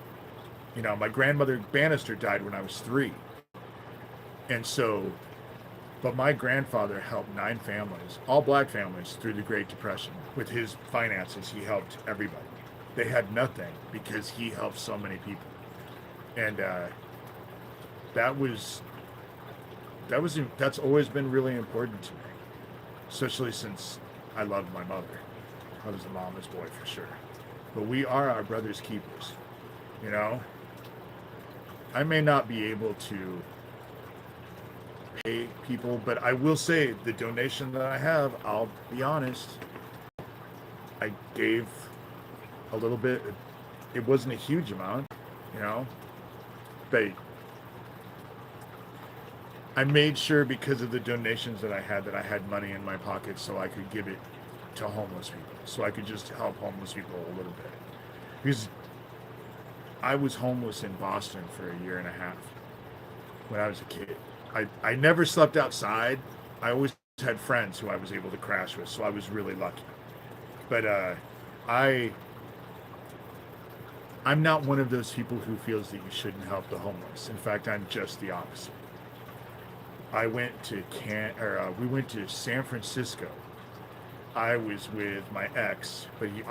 my grandmother Bannister died when I was 3. And so, but my grandfather helped 9 families, all black families, through the Great Depression. With his finances, he helped everybody. They had nothing because he helped so many people. And that's always been really important to me, especially since I loved my mother. I was a mama's boy for sure. But we are our brother's keepers, I may not be able to pay people, but I will say the donation that I have, I'll be honest, I gave a little bit. It wasn't a huge amount, but I made sure, because of the donations that I had money in my pocket so I could give it to homeless people, so I could just help homeless people a little bit. Because I was homeless in Boston for a year and a half when I was a kid. I never slept outside. I always had friends who I was able to crash with, so I was really lucky. But I'm not one of those people who feels that you shouldn't help the homeless. In fact, I'm just the opposite. I went to we went to San Francisco. I was with my ex, but he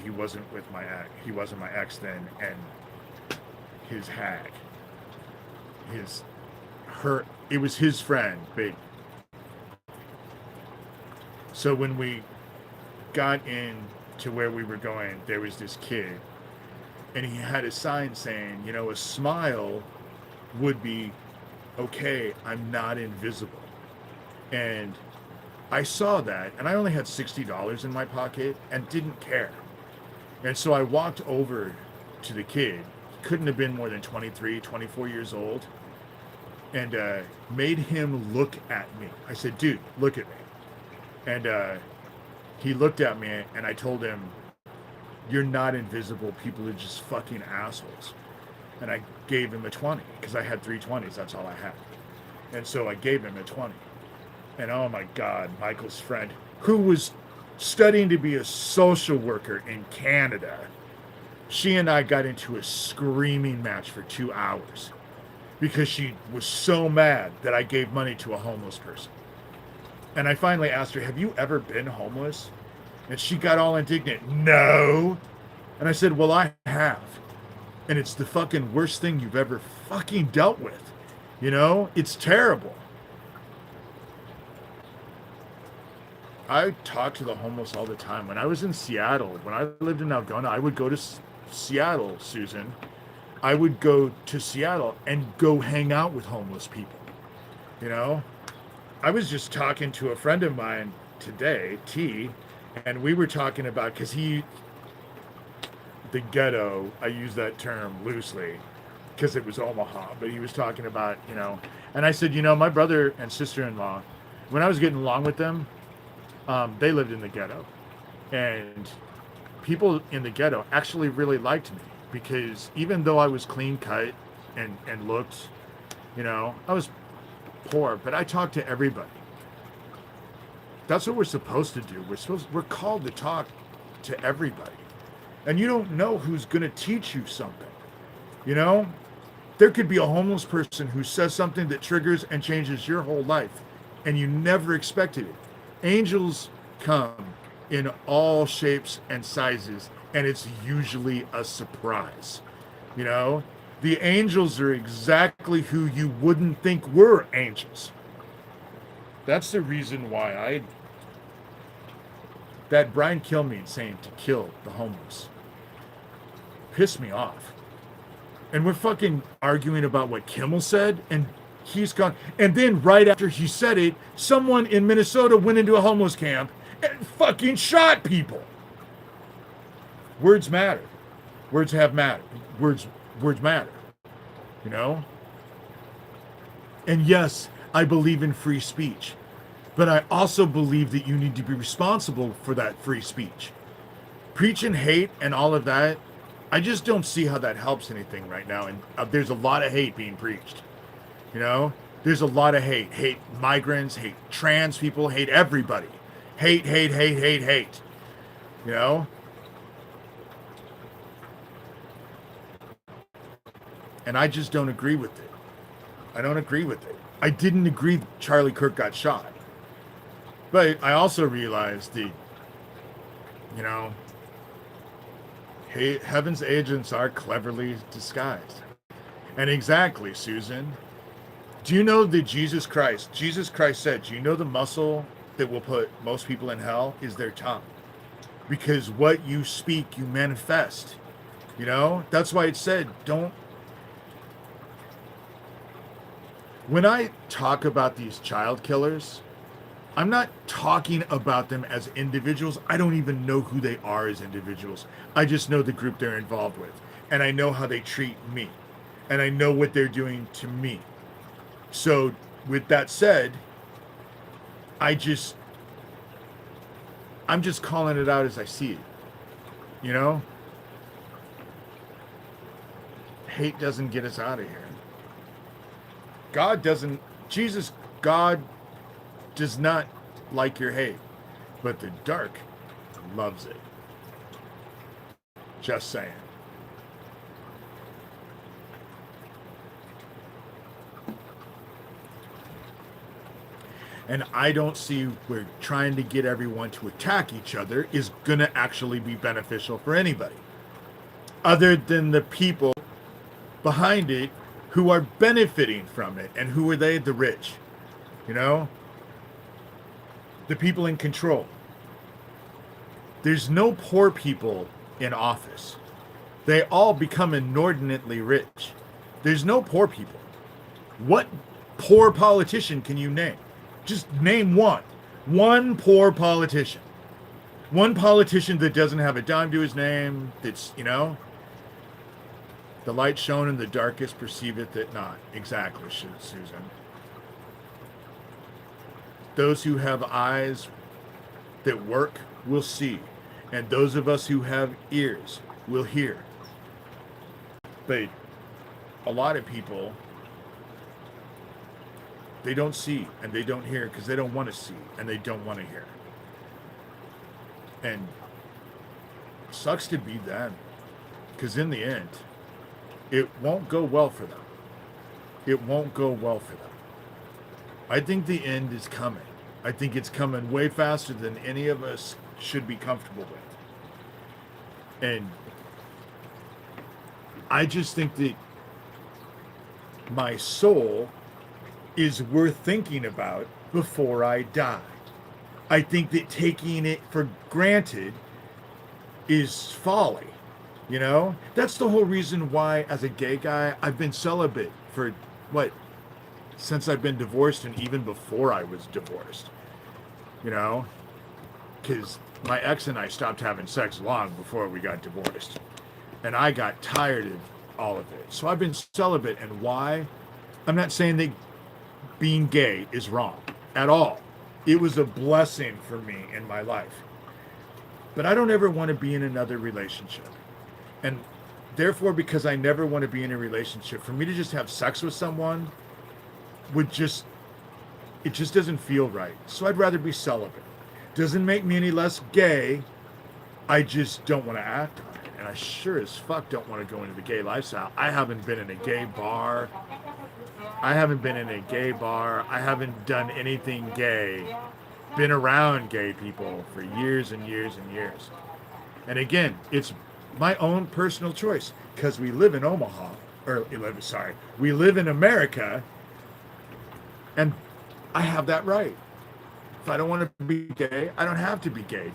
wasn't with my ex. He wasn't my ex then, and his hag, it was his friend, but so when we got in to where we were going, there was this kid, and he had a sign saying, a smile would be okay, I'm not invisible. And I saw that, and I only had $60 in my pocket and didn't care. And so I walked over to the kid. He couldn't have been more than 23, 24 years old, and made him look at me. I said, dude, look at me. And he looked at me, and I told him, you're not invisible. People are just fucking assholes. And I gave him a 20 because I had 3 20s. That's all I had. And so I gave him a 20. And oh my God, Michael's friend, who was studying to be a social worker in Canada, she and I got into a screaming match for 2 hours because she was so mad that I gave money to a homeless person. And I finally asked her, have you ever been homeless? And she got all indignant. No. And I said, well, I have. And it's the fucking worst thing you've ever fucking dealt with. It's terrible. I talk to the homeless all the time. When I was in Seattle, when I lived in Algona, I would go to Seattle, Susan, I would go to Seattle and go hang out with homeless people. You know, I was just talking to a friend of mine today, T, and we were talking about, because the ghetto, I use that term loosely because it was Omaha, but he was talking about, and I said, my brother and sister-in-law, when I was getting along with them, they lived in the ghetto, and people in the ghetto actually really liked me, because even though I was clean cut and looked, I was poor, but I talked to everybody. That's what we're supposed to do. We're called to talk to everybody. And you don't know who's going to teach you something. There could be a homeless person who says something that triggers and changes your whole life, and you never expected it. Angels come in all shapes and sizes, and it's usually a surprise. The angels are exactly who you wouldn't think were angels. That's the reason why that Brian Kilmeade saying to kill the homeless pissed me off. And we're fucking arguing about what Kimmel said, and he's gone. And then right after he said it, someone in Minnesota went into a homeless camp and fucking shot people. Words matter. Words have matter. Words matter. And yes, I believe in free speech, but I also believe that you need to be responsible for that free speech. Preaching hate and all of that, I just don't see how that helps anything right now. And there's a lot of hate being preached. There's a lot of hate. Hate migrants, hate trans people, hate everybody. Hate. And I just don't agree with it. I don't agree with it. I didn't agree that Charlie Kirk got shot. But I also realized that, heaven's agents are cleverly disguised. And exactly, Susan. Do you know that Jesus Christ said, do you know the muscle that will put most people in hell is their tongue? Because what you speak, you manifest. That's why it said, don't. When I talk about these child killers, I'm not talking about them as individuals. I don't even know who they are as individuals. I just know the group they're involved with. And I know how they treat me. And I know what they're doing to me. So with that said, I'm just calling it out as I see it. Hate doesn't get us out of here. God does not like your hate, but the dark loves it. Just saying. And I don't see where trying to get everyone to attack each other is going to actually be beneficial for anybody, other than the people behind it who are benefiting from it. And who are they? The rich. The people in control. There's no poor people in office. They all become inordinately rich. There's no poor people. What poor politician can you name? Just name one. One poor politician. One politician that doesn't have a dime to his name, that's, the light shone in the darkest perceiveth it not. Exactly, Susan. Those who have eyes that work will see, and those of us who have ears will hear. But a lot of people, they don't see and they don't hear because they don't want to see and they don't want to hear. And it sucks to be them, because in the end, it won't go well for them. It won't go well for them. I think the end is coming. I think it's coming way faster than any of us should be comfortable with. And I just think that my soul is worth thinking about before I die. I think that taking it for granted is folly. You know, that's the whole reason why, as a gay guy, I've been celibate for what, since I've been divorced and even before I was divorced. You know, because my ex and I stopped having sex long before we got divorced. And I got tired of all of it. So I've been celibate. And why? I'm not saying that being gay is wrong at all. It was a blessing for me in my life. But I don't ever want to be in another relationship. And therefore, because I never want to be in a relationship, for me to just have sex with someone would just, it just doesn't feel right. So I'd rather be celibate. Doesn't make me any less gay. I just don't want to act on it. And I sure as fuck don't want to go into the gay lifestyle. I haven't been in a gay bar. I haven't been in a gay bar. I haven't done anything gay. Been around gay people for years and years and years. And again, it's my own personal choice because we live in Omaha, or we live in America, and I have that right. If I don't want to be gay, I don't have to be gay.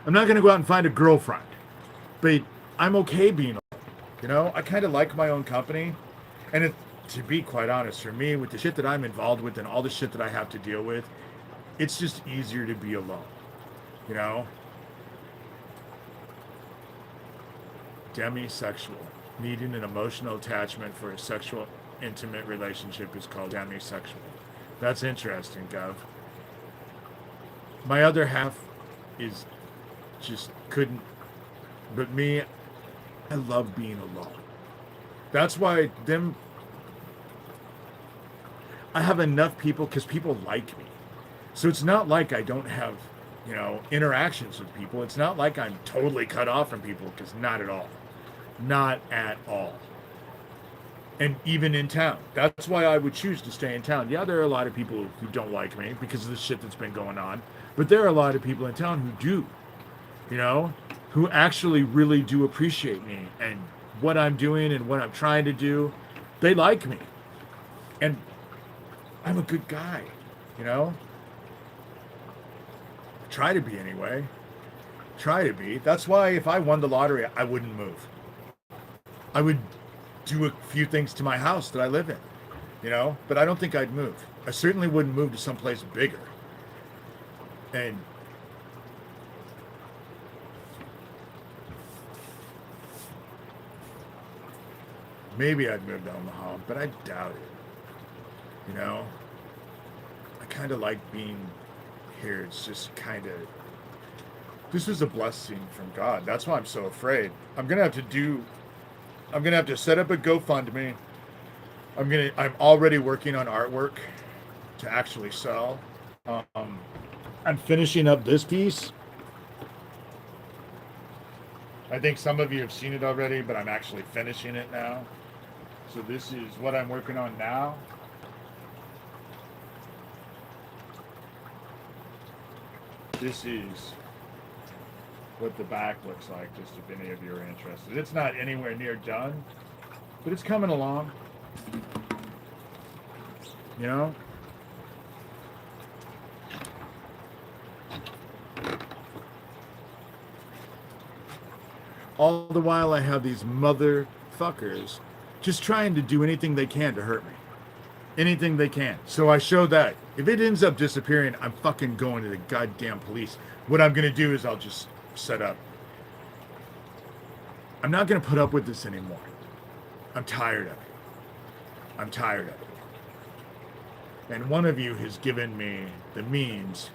I'm not going to go out and find a girlfriend, but I'm okay being alone. You know, I kind of like my own company. And to be quite honest, for me, with the shit that I'm involved with and all the shit that I have to deal with, it's just easier to be alone. You know? Demisexual. Needing an emotional attachment for a sexual, intimate relationship is called demisexual. That's interesting, Gov. My other half is just couldn't, but me, I love being alone. That's why I have enough people because people like me. So it's not like I don't have, you know, interactions with people. It's not like I'm totally cut off from people, because not at all. Not at all. And even in town. That's why I would choose to stay in town. Yeah, there are a lot of people who don't like me because of the shit that's been going on. But there are a lot of people in town who do, you know, who actually really do appreciate me and what I'm doing and what I'm trying to do. They like me. And I'm a good guy, you know? Try to be anyway. Try to be. That's why if I won the lottery, I wouldn't move. I would do a few things to my house that I live in, you know? But I don't think I'd move. I certainly wouldn't move to someplace bigger. And maybe I'd move to Omaha, but I doubt it. You know? I kind of like being here. It's just kind of, this is a blessing from God. That's why I'm so afraid. I'm going to have to set up a GoFundMe. I'm already working on artwork to actually sell. I'm finishing up this piece. I think some of you have seen it already, but I'm actually finishing it now. So this is what I'm working on now. This is what the back looks like, just if any of you are interested. It's not anywhere near done, but it's coming along. You know? All the while I have these motherfuckers just trying to do anything they can to hurt me. Anything they can. So I show that. If it ends up disappearing, I'm fucking going to the goddamn police. What I'm going to do is I'll just set up. I'm not going to put up with this anymore. I'm tired of it. I'm tired of it. And one of you has given me the means,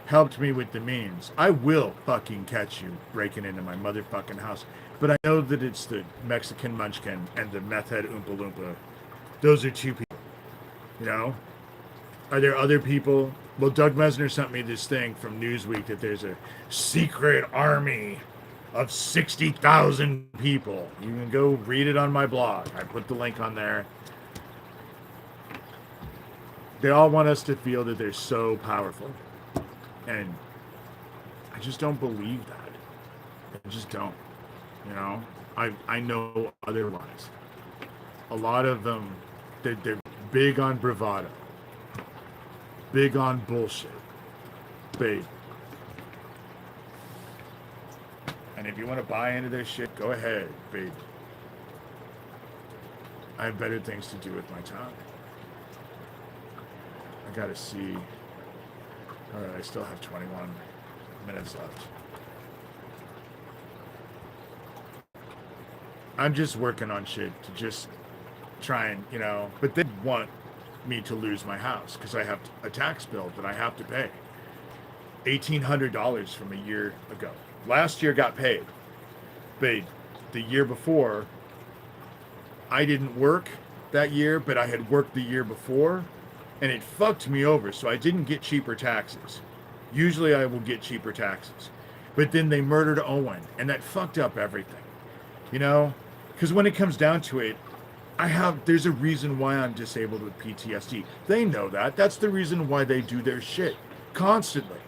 helped me with the means. I will fucking catch you breaking into my motherfucking house. But I know that it's the Mexican Munchkin and the meth head Oompa Loompa. Those are two people. You know? Are there other people? Well, Doug Mesner sent me this thing from Newsweek that there's a secret army of 60,000 people. You can go read it on my blog. I put the link on there. They all want us to feel that they're so powerful. And I just don't believe that. I just don't. You know? I know otherwise. A lot of them, they're big on bravado. Big on bullshit. Big. And if you want to buy into their shit, go ahead, baby. I have better things to do with my time. I gotta see. Alright, I still have 21 minutes left. I'm just working on shit to just try and, but they want me to lose my house because I have a tax bill that I have to pay. $1,800 from a year ago. Last year got paid. But the year before, I didn't work that year, but I had worked the year before, and it fucked me over, so I didn't get cheaper taxes. Usually I will get cheaper taxes. But then they murdered Owen, and that fucked up everything. Because when it comes down to it, there's a reason why I'm disabled with PTSD. They know that. That's the reason why they do their shit constantly.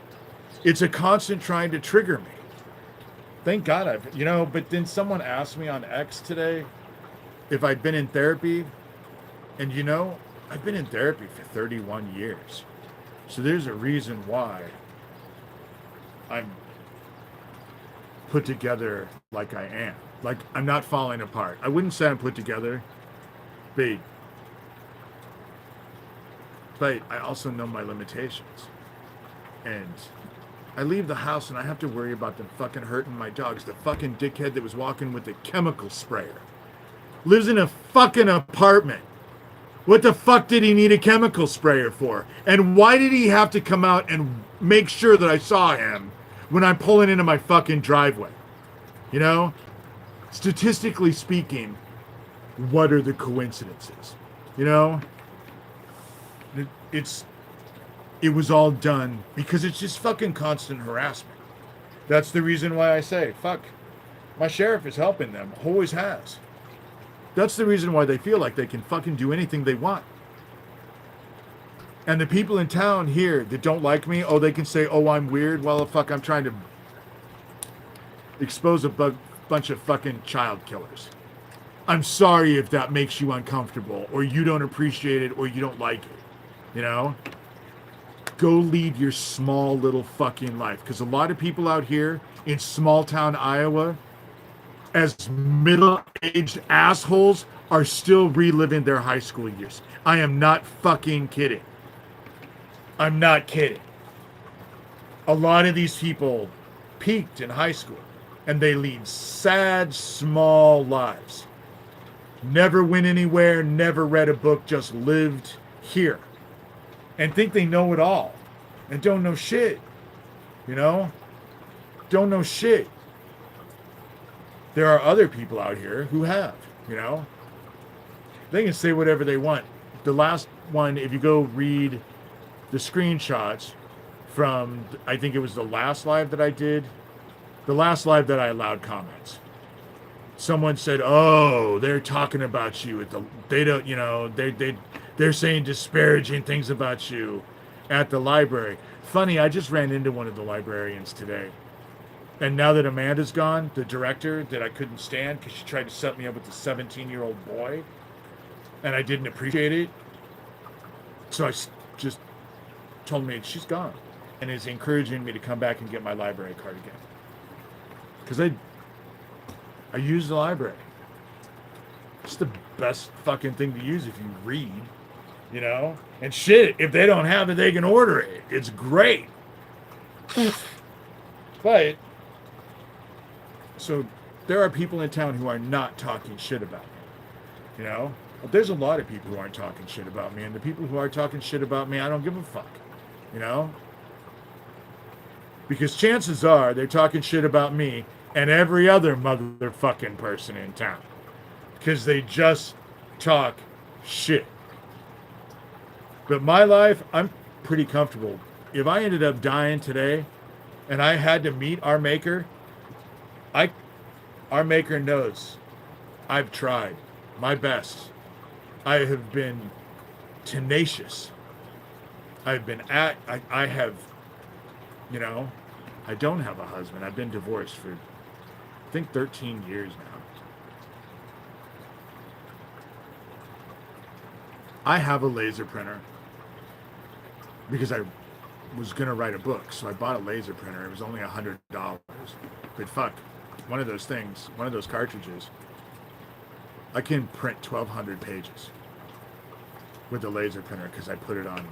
It's a constant trying to trigger me. Thank God but then someone asked me on X today if I'd been in therapy, and I've been in therapy for 31 years. So there's a reason why I'm put together like I am. Like, I'm not falling apart. I wouldn't say I'm put together, but I also know my limitations. And I leave the house and I have to worry about them fucking hurting my dogs. The fucking dickhead that was walking with the chemical sprayer lives in a fucking apartment. What the fuck did he need a chemical sprayer for? And why did he have to come out and make sure that I saw him when I'm pulling into my fucking driveway? Statistically speaking, what are the coincidences? It was all done because it's just fucking constant harassment. That's the reason why I say, fuck, my sheriff is helping them, always has. That's the reason why they feel like they can fucking do anything they want. And the people in town here that don't like me, they can say, I'm weird. Well, fuck, I'm trying to expose a bunch of fucking child killers. I'm sorry if that makes you uncomfortable, or you don't appreciate it, or you don't like it. Go lead your small little fucking life. Because a lot of people out here in small town Iowa, as middle-aged assholes, are still reliving their high school years. I am not fucking kidding. I'm not kidding. A lot of these people peaked in high school, and they lead sad, small lives. Never went anywhere, never read a book, just lived here. And think they know it all. And don't know shit. Don't know shit. There are other people out here who have, They can say whatever they want. The last one, if you go read the screenshots from, I think it was the last live that I did, the last live that I allowed comments. Someone said, they're talking about you. They don't, they're saying disparaging things about you at the library. Funny, I just ran into one of the librarians today. And now that Amanda's gone, the director that I couldn't stand because she tried to set me up with a 17-year-old boy, and I didn't appreciate it. So I just told me she's gone, and is encouraging me to come back and get my library card again. Because I use the library. It's the best fucking thing to use if you read, And shit, if they don't have it, they can order it. It's great. But so there are people in town who are not talking shit about me, But there's a lot of people who aren't talking shit about me, and the people who are talking shit about me, I don't give a fuck, Because chances are they're talking shit about me and every other motherfucking person in town. Because they just talk shit. But my life, I'm pretty comfortable. If I ended up dying today and I had to meet our maker, our maker knows I've tried my best. I have been tenacious. I have, I don't have a husband. I've been divorced for, I think, 13 years now. I have a laser printer because I was going to write a book, so I bought a laser printer. It was only $100. But fuck, one of those things, one of those cartridges, I can print 1,200 pages with the laser printer because I put it on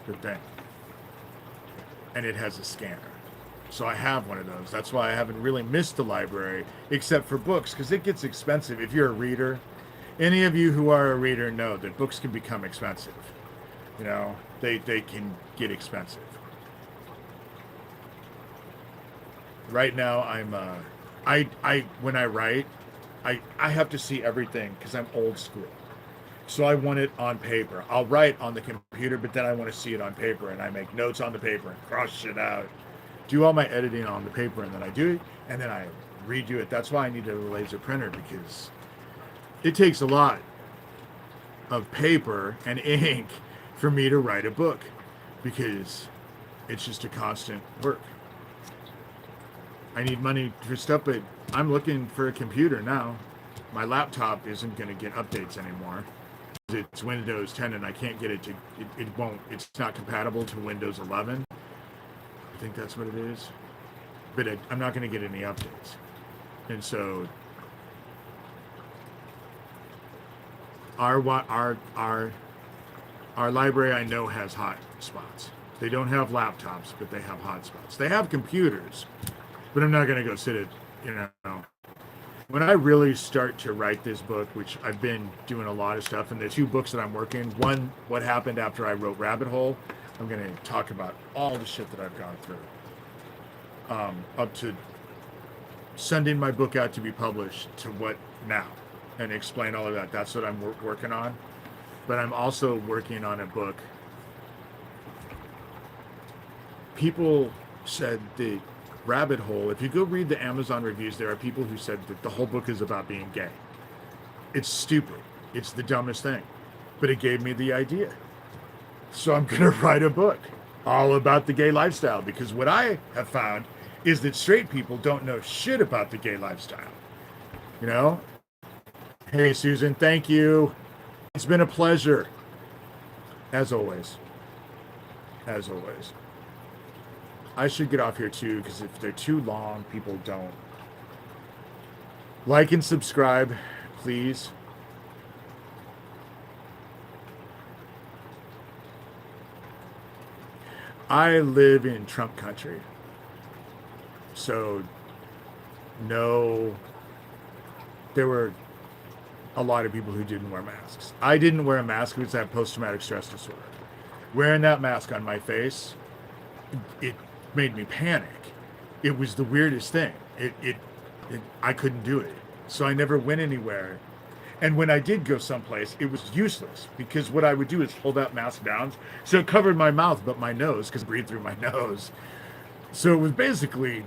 the thing. And it has a scanner. So I have one of those. That's why I haven't really missed the library, except for books, because it gets expensive. If you're a reader, any of you who are a reader know that books can become expensive. You know, they can get expensive. Right now, when I write, I have to see everything because I'm old school. So I want it on paper. I'll write on the computer, but then I want to see it on paper, and I make notes on the paper and cross shit out. Do all my editing on the paper, and then I do it, and then I redo it. That's why I need a laser printer, because it takes a lot of paper and ink for me to write a book, because it's just a constant work. I need money for stuff, but I'm looking for a computer now. My laptop isn't going to get updates anymore. It's Windows 10 and I can't get it to, it's not compatible to Windows 11. I think that's what it is. But I'm not going to get any updates. And so our library, I know, has hot spots. They don't have laptops, but they have hot spots. They have computers, but I'm not going to go sit at, you know. When I really start to write this book, which I've been doing a lot of stuff, and the 2 books that I'm working, one, what happened after I wrote Rabbit Hole, I'm going to talk about all the shit that I've gone through. Up to sending my book out to be published to what now, and explain all of that. That's what I'm working on. But I'm also working on a book. People said the Rabbit Hole, if you go read the Amazon reviews, there are people who said that the whole book is about being gay. It's stupid. It's the dumbest thing. But it gave me the idea. So I'm going to write a book all about the gay lifestyle, because what I have found is that straight people don't know shit about the gay lifestyle. You know? Hey, Susan, thank you. It's been a pleasure. As always. As always. I should get off here too, because if they're too long, people don't. Like and subscribe, please. I live in Trump country. So, no, there were a lot of people who didn't wear masks. I didn't wear a mask because I have post-traumatic stress disorder. Wearing that mask on my face, it made me panic. It was the weirdest thing. I couldn't do it. So I never went anywhere. And when I did go someplace, it was useless, because what I would do is hold that mask down. So it covered my mouth, but my nose, because I breathe through my nose. So it was basically,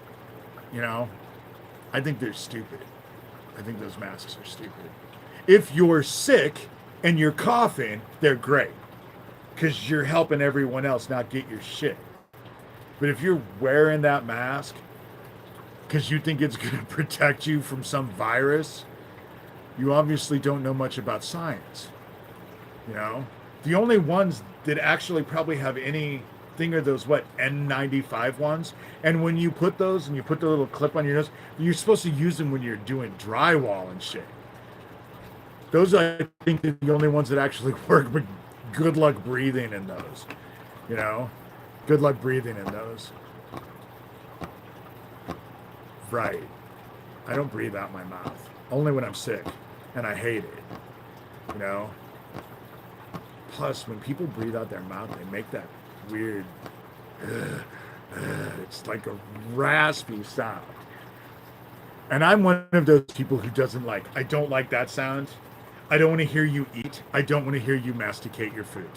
you know, I think they're stupid. I think those masks are stupid. If you're sick and you're coughing, they're great, because you're helping everyone else not get your shit. But if you're wearing that mask because you think it's going to protect you from some virus, you obviously don't know much about science. You know, the only ones that actually probably have anything are those, N95 ones. And when you put those and you put the little clip on your nose, you're supposed to use them when you're doing drywall and shit. Those, I think, are the only ones that actually work, but good luck breathing in those, you know? Good luck breathing in those. Right. I don't breathe out my mouth. Only when I'm sick. And I hate it. You know? Plus, when people breathe out their mouth, they make that weird, it's like a raspy sound. And I'm one of those people who doesn't like, I don't like that sound. I don't want to hear you eat. I don't want to hear you masticate your food.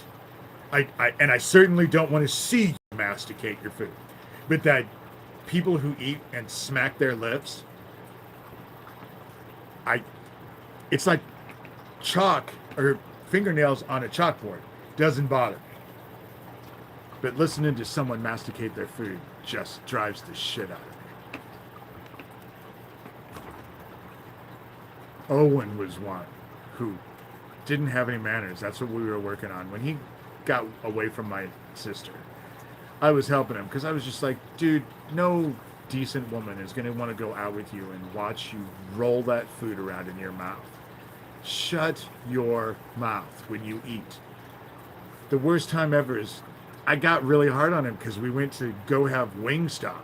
And I certainly don't want to see you masticate your food. But that people who eat and smack their lips, it's like chalk or fingernails on a chalkboard. Doesn't bother me. But listening to someone masticate their food just drives the shit out of me. Owen was one who didn't have any manners. That's what we were working on. When he got away from my sister, I was helping him because I was just like, dude, no decent woman is going to want to go out with you and watch you roll that food around in your mouth. Shut your mouth when you eat. The worst time ever is I got really hard on him because we went to go have Wingstop.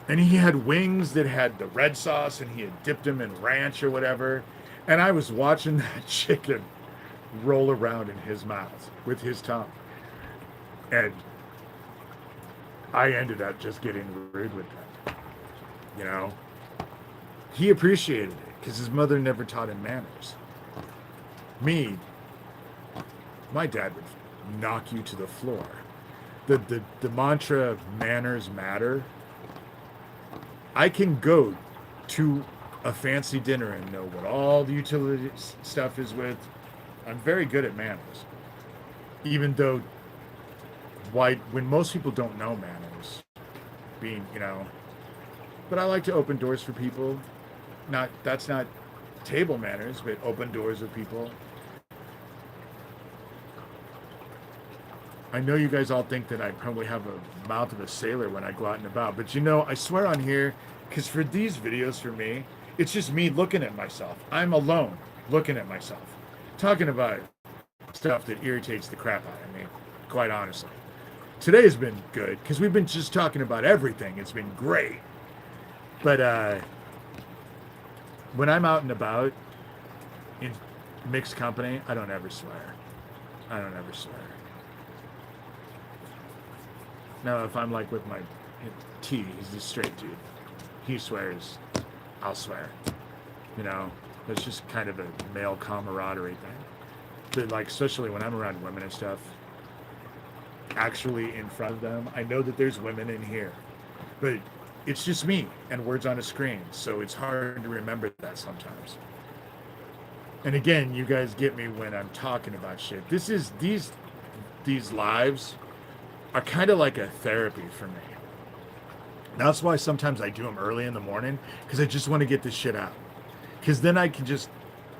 And he had wings that had the red sauce and he had dipped them in ranch or whatever. And I was watching that chicken roll around in his mouth with his tongue. And I ended up just getting rude with that. You know? He appreciated it because his mother never taught him manners. Me, my dad would knock you to the floor. The mantra, manners matter. I can go to a fancy dinner and know what all the utility stuff is with. I'm very good at manners. Even though when most people don't know manners, being, you know, but I like to open doors for people. That's not table manners, but open doors with people. I know you guys all think that I probably have a mouth of a sailor when I go out and about, but you know, I swear on here, because for these videos for me, it's just me looking at myself. I'm alone looking at myself, talking about stuff that irritates the crap out of me, quite honestly. Today has been good because we've been just talking about everything. It's been great. But when I'm out and about in mixed company, I don't ever swear. I don't ever swear. Now, if I'm like with my T, he's a straight dude. He swears, I'll swear. You know, it's just kind of a male camaraderie thing. But like, especially when I'm around women and stuff, actually in front of them, I know that there's women in here, but it's just me and words on a screen, so it's hard to remember that sometimes. And again, you guys get me when I'm talking about shit. These lives are kind of like a therapy for me. That's why sometimes I do them early in the morning, because I just want to get this shit out. Because then I can just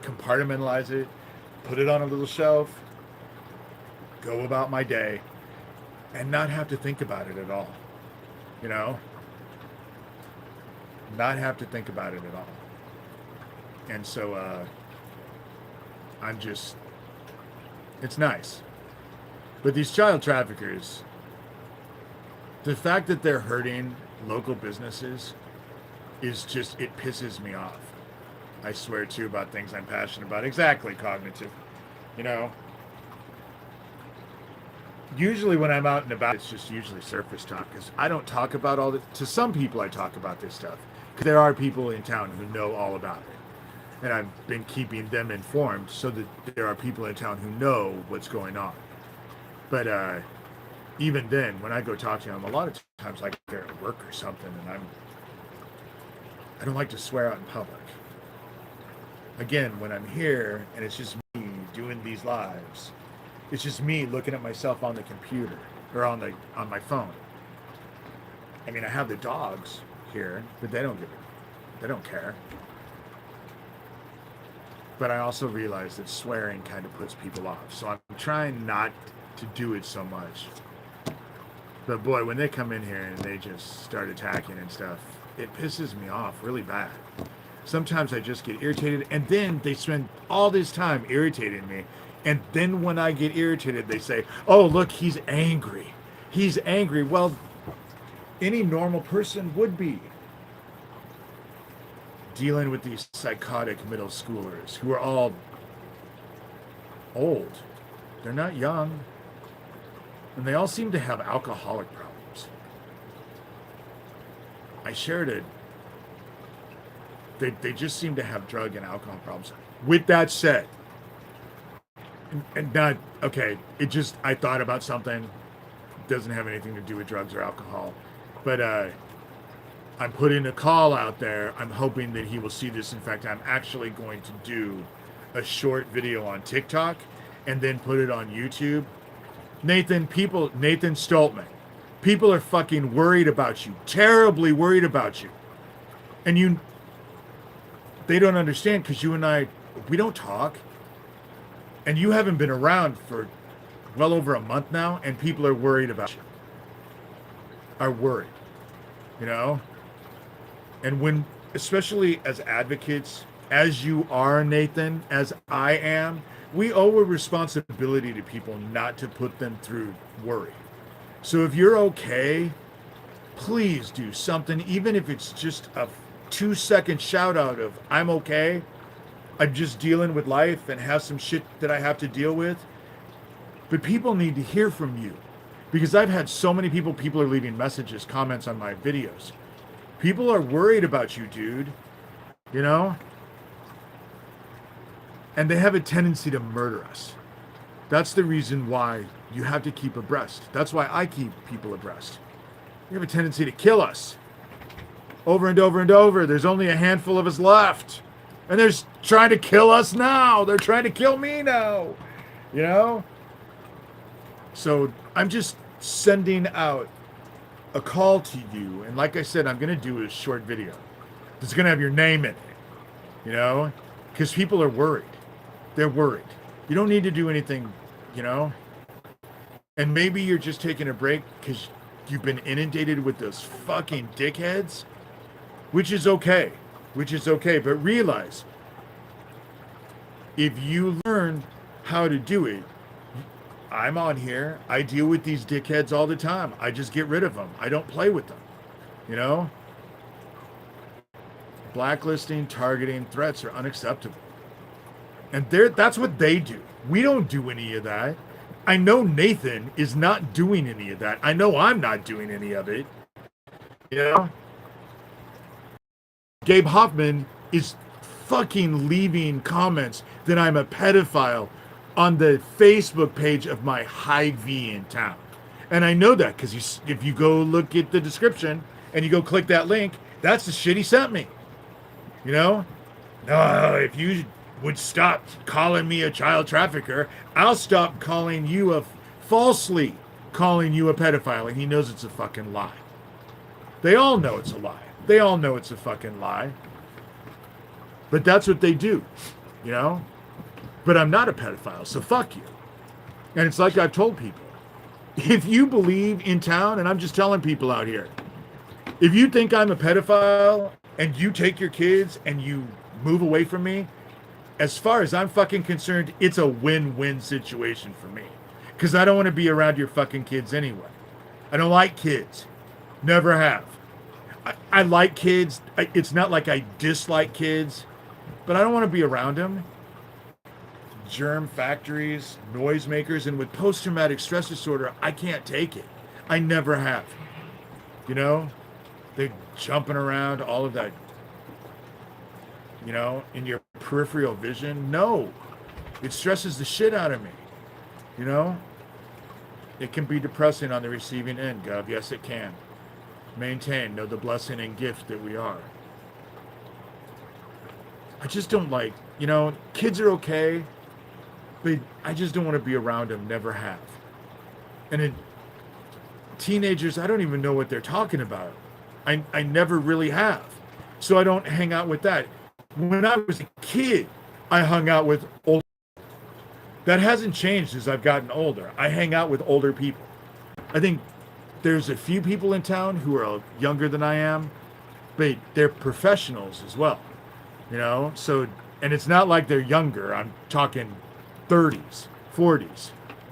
compartmentalize it, put it on a little shelf, go about my day, and not have to think about it at all. You know? Not have to think about it at all. And so, I'm just, it's nice. But these child traffickers, the fact that they're hurting local businesses is just, it pisses me off. I swear too about things I'm passionate about. Exactly, cognitive. You know? Usually when I'm out and about, it's just usually surface talk, because I don't talk about all the, to some people I talk about this stuff, because there are people in town who know all about it. And I've been keeping them informed so that there are people in town who know what's going on. But even then, when I go talk to them, a lot of times like they're at work or something, and I don't like to swear out in public. Again, when I'm here and it's just me doing these lives, it's just me looking at myself on the computer or on my phone. I mean, I have the dogs here, but they don't care. But I also realize that swearing kind of puts people off, so I'm trying not to do it so much. But boy, when they come in here and they just start attacking and stuff, it pisses me off really bad. Sometimes I just get irritated, and then they spend all this time irritating me, and then when I get irritated, they say, oh, look, he's angry. He's angry. Well, any normal person would be. Dealing with these psychotic middle schoolers who are all old. They're not young. And they all seem to have alcoholic problems. I shared it. They just seem to have drug and alcohol problems. With that said, and not, okay, it just, I thought about something. It doesn't have anything to do with drugs or alcohol. But I'm putting a call out there. I'm hoping that he will see this. In fact, I'm actually going to do a short video on TikTok and then put it on YouTube. Nathan Stolman, people are fucking worried about you, terribly worried about you. And they don't understand, because you and I, we don't talk. And you haven't been around for well over a month now, and people are worried about you. Are worried. You know? And when, especially as advocates, as you are, Nathan, as I am, we owe a responsibility to people not to put them through worry. So if you're okay, please do something, even if it's just a 2-second shout out of I'm okay. I'm just dealing with life and have some shit that I have to deal with. But people need to hear from you, because I've had so many people are leaving messages, comments on my videos. People are worried about you, dude, you know? And they have a tendency to murder us. That's the reason why you have to keep abreast. That's why I keep people abreast. You have a tendency to kill us over and over and over. There's only a handful of us left. And they're trying to kill us now. They're trying to kill me now. You know? So I'm just sending out a call to you. And like I said, I'm going to do a short video. It's going to have your name in it. You know? Because people are worried. They're worried. You don't need to do anything, you know? And maybe you're just taking a break because you've been inundated with those fucking dickheads, which is okay. But realize, if you learn how to do it, I'm on here. I deal with these dickheads all the time. I just get rid of them. I don't play with them. You know? Blacklisting, targeting, threats are unacceptable. And that's what they do. We don't do any of that. I know Nathan is not doing any of that. I know I'm not doing any of it. You know? Gabe Hoffman is fucking leaving comments that I'm a pedophile on the Facebook page of my Hy-Vee in town. And I know that because if you go look at the description and you go click that link, that's the shit he sent me. You know? No, if you would stop calling me a child trafficker, I'll stop calling you falsely calling you a pedophile. And he knows it's a fucking lie. They all know it's a lie. They all know it's a fucking lie. But that's what they do, you know? But I'm not a pedophile, so fuck you. And it's like I've told people. If you believe in town, and I'm just telling people out here, if you think I'm a pedophile and you take your kids and you move away from me, as far as I'm fucking concerned, it's a win-win situation for me. Because I don't want to be around your fucking kids anyway. I don't like kids. Never have. I like kids. It's not like I dislike kids, but I don't want to be around them. Germ factories, noisemakers, and with post-traumatic stress disorder, I can't take it. I never have. You know? They're jumping around, all of that, you know, in your peripheral vision. No. It stresses the shit out of me. You know? It can be depressing on the receiving end, Gov. Yes, it can. Maintain, know the blessing and gift that we are. I just don't like, you know, kids are okay, but I just don't want to be around them, never have. And teenagers, I don't even know what they're talking about. I never really have. So I don't hang out with that. When I was a kid, I hung out with older. That hasn't changed as I've gotten older. I hang out with older people. I think there's a few people in town who are younger than I am, but they're professionals as well, you know? So, and it's not like they're younger. I'm talking 30s, 40s,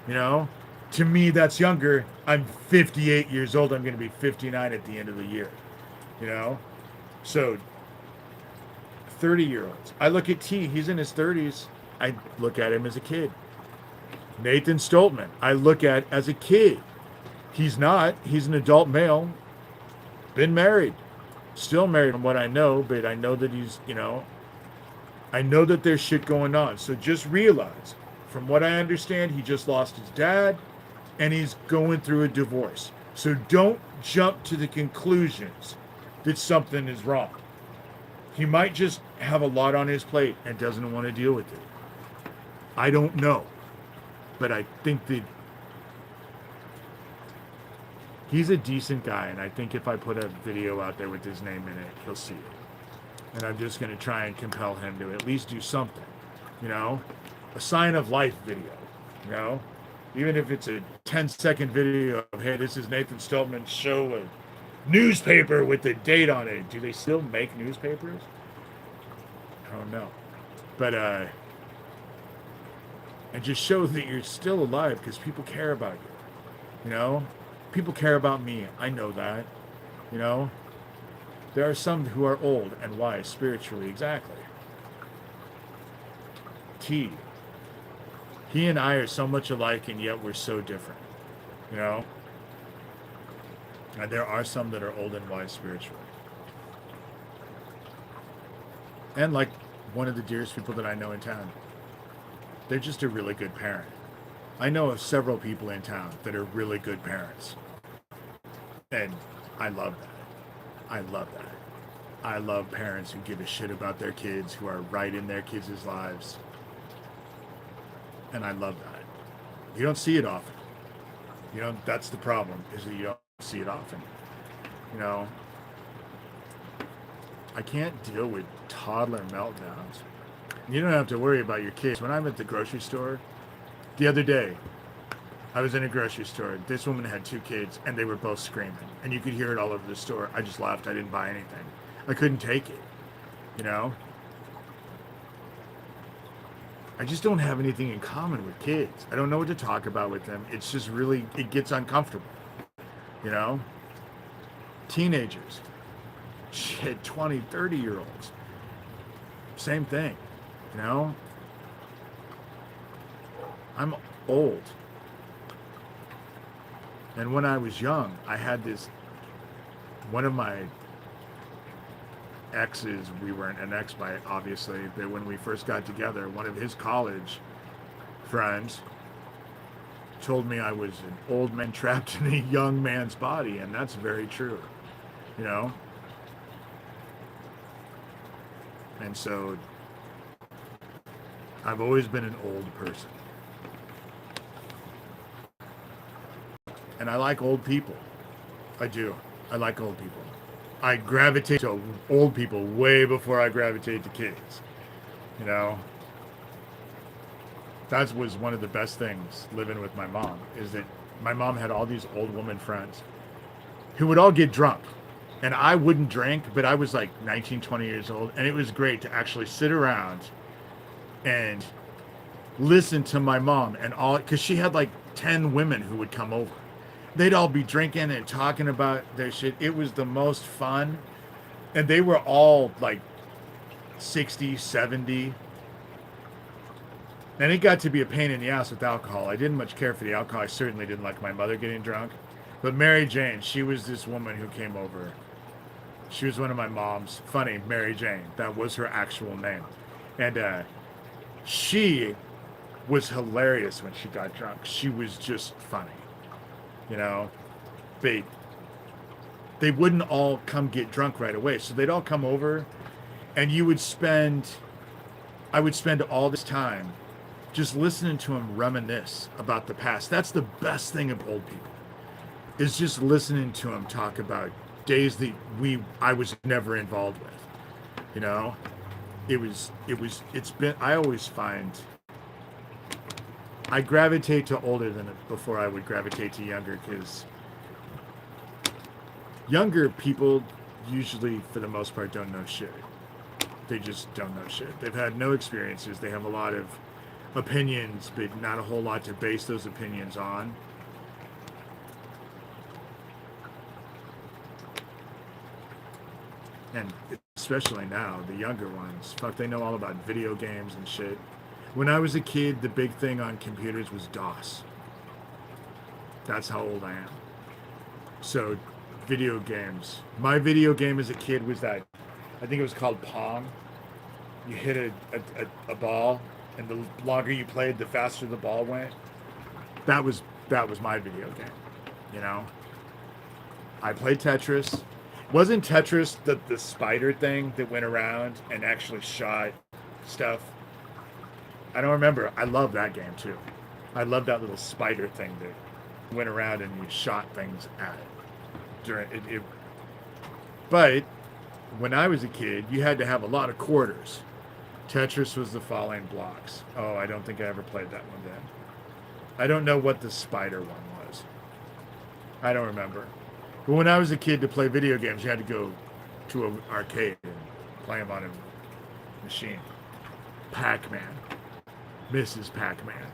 you know? To me, that's younger. I'm 58 years old. I'm going to be 59 at the end of the year, you know? So, 30-year-olds. I look at T. He's in his 30s. I look at him as a kid. Nathan Stolman, I look at as a kid. He's not. He's an adult male. Been married. Still married from what I know, but I know that he's, you know, I know that there's shit going on. So just realize, from what I understand, he just lost his dad and he's going through a divorce. So don't jump to the conclusions that something is wrong. He might just have a lot on his plate and doesn't want to deal with it. I don't know. But I think that he's a decent guy, and I think if I put a video out there with his name in it, he'll see it. And I'm just going to try and compel him to at least do something, you know? A sign of life video, you know? Even if it's a 10-second video of, hey, this is Nathan Stolman's show, newspaper with the date on it. Do they still make newspapers? I don't know. But and just show that you're still alive because people care about you. You know, people care about me. I know that. You know, there are some who are old and wise spiritually. Exactly. T. He and I are so much alike, and yet we're so different. You know, and there are some that are old and wise spiritually. And like one of the dearest people that I know in town, they're just a really good parent. I know of several people in town that are really good parents. And I love that. I love that. I love parents who give a shit about their kids, who are right in their kids' lives. And I love that. You don't see it often. You know, that's the problem, is that you don't see it often. You know, I can't deal with toddler meltdowns. You don't have to worry about your kids. When I'm at the grocery store, the other day, I was in a grocery store. This woman had 2 kids, and they were both screaming. And you could hear it all over the store. I just laughed. I didn't buy anything. I couldn't take it, you know? I just don't have anything in common with kids. I don't know what to talk about with them. It's just really, it gets uncomfortable, you know? Teenagers. Shit, 20, 30-year-olds. Same thing, you know? I'm old. And when I was young, I had this, one of my exes, we weren't an ex by obviously, but when we first got together, one of his college friends told me I was an old man trapped in a young man's body, and that's very true, you know? And so I've always been an old person. And I like old people. I do. I like old people. I gravitate to old people way before I gravitate to kids. You know? That was one of the best things living with my mom, is that my mom had all these old woman friends who would all get drunk. And I wouldn't drink, but I was like 19, 20 years old. And it was great to actually sit around and listen to my mom and all, because she had like 10 women who would come over. They'd all be drinking and talking about their shit. It was the most fun. And they were all like 60, 70. And it got to be a pain in the ass with alcohol. I didn't much care for the alcohol. I certainly didn't like my mother getting drunk. But Mary Jane, she was this woman who came over. She was one of my mom's. Funny, Mary Jane. That was her actual name. And she was hilarious when she got drunk. She was just funny. You know, they wouldn't all come get drunk right away. So they'd all come over, and I would spend all this time just listening to them reminisce about the past. That's the best thing of old people, is just listening to them talk about days that I was never involved with. You know, I always find I gravitate to older than before I would gravitate to younger, because younger people usually, for the most part, don't know shit. They just don't know shit. They've had no experiences. They have a lot of opinions, but not a whole lot to base those opinions on. And especially now, the younger ones, fuck, they know all about video games and shit. When I was a kid, the big thing on computers was DOS. That's how old I am. So, video games. My video game as a kid was that, I think it was called Pong. You hit a ball, and the longer you played, the faster the ball went. That was my video game, you know? I played Tetris. Wasn't Tetris the spider thing that went around and actually shot stuff? I don't remember. I love that game too. I love that little spider thing that went around and you shot things at it. But when I was a kid, you had to have a lot of quarters. Tetris was the falling blocks. Oh, I don't think I ever played that one then. I don't know what the spider one was. I don't remember. But when I was a kid, to play video games, you had to go to an arcade and play them on a machine. Pac-Man, Mrs. Pac-Man,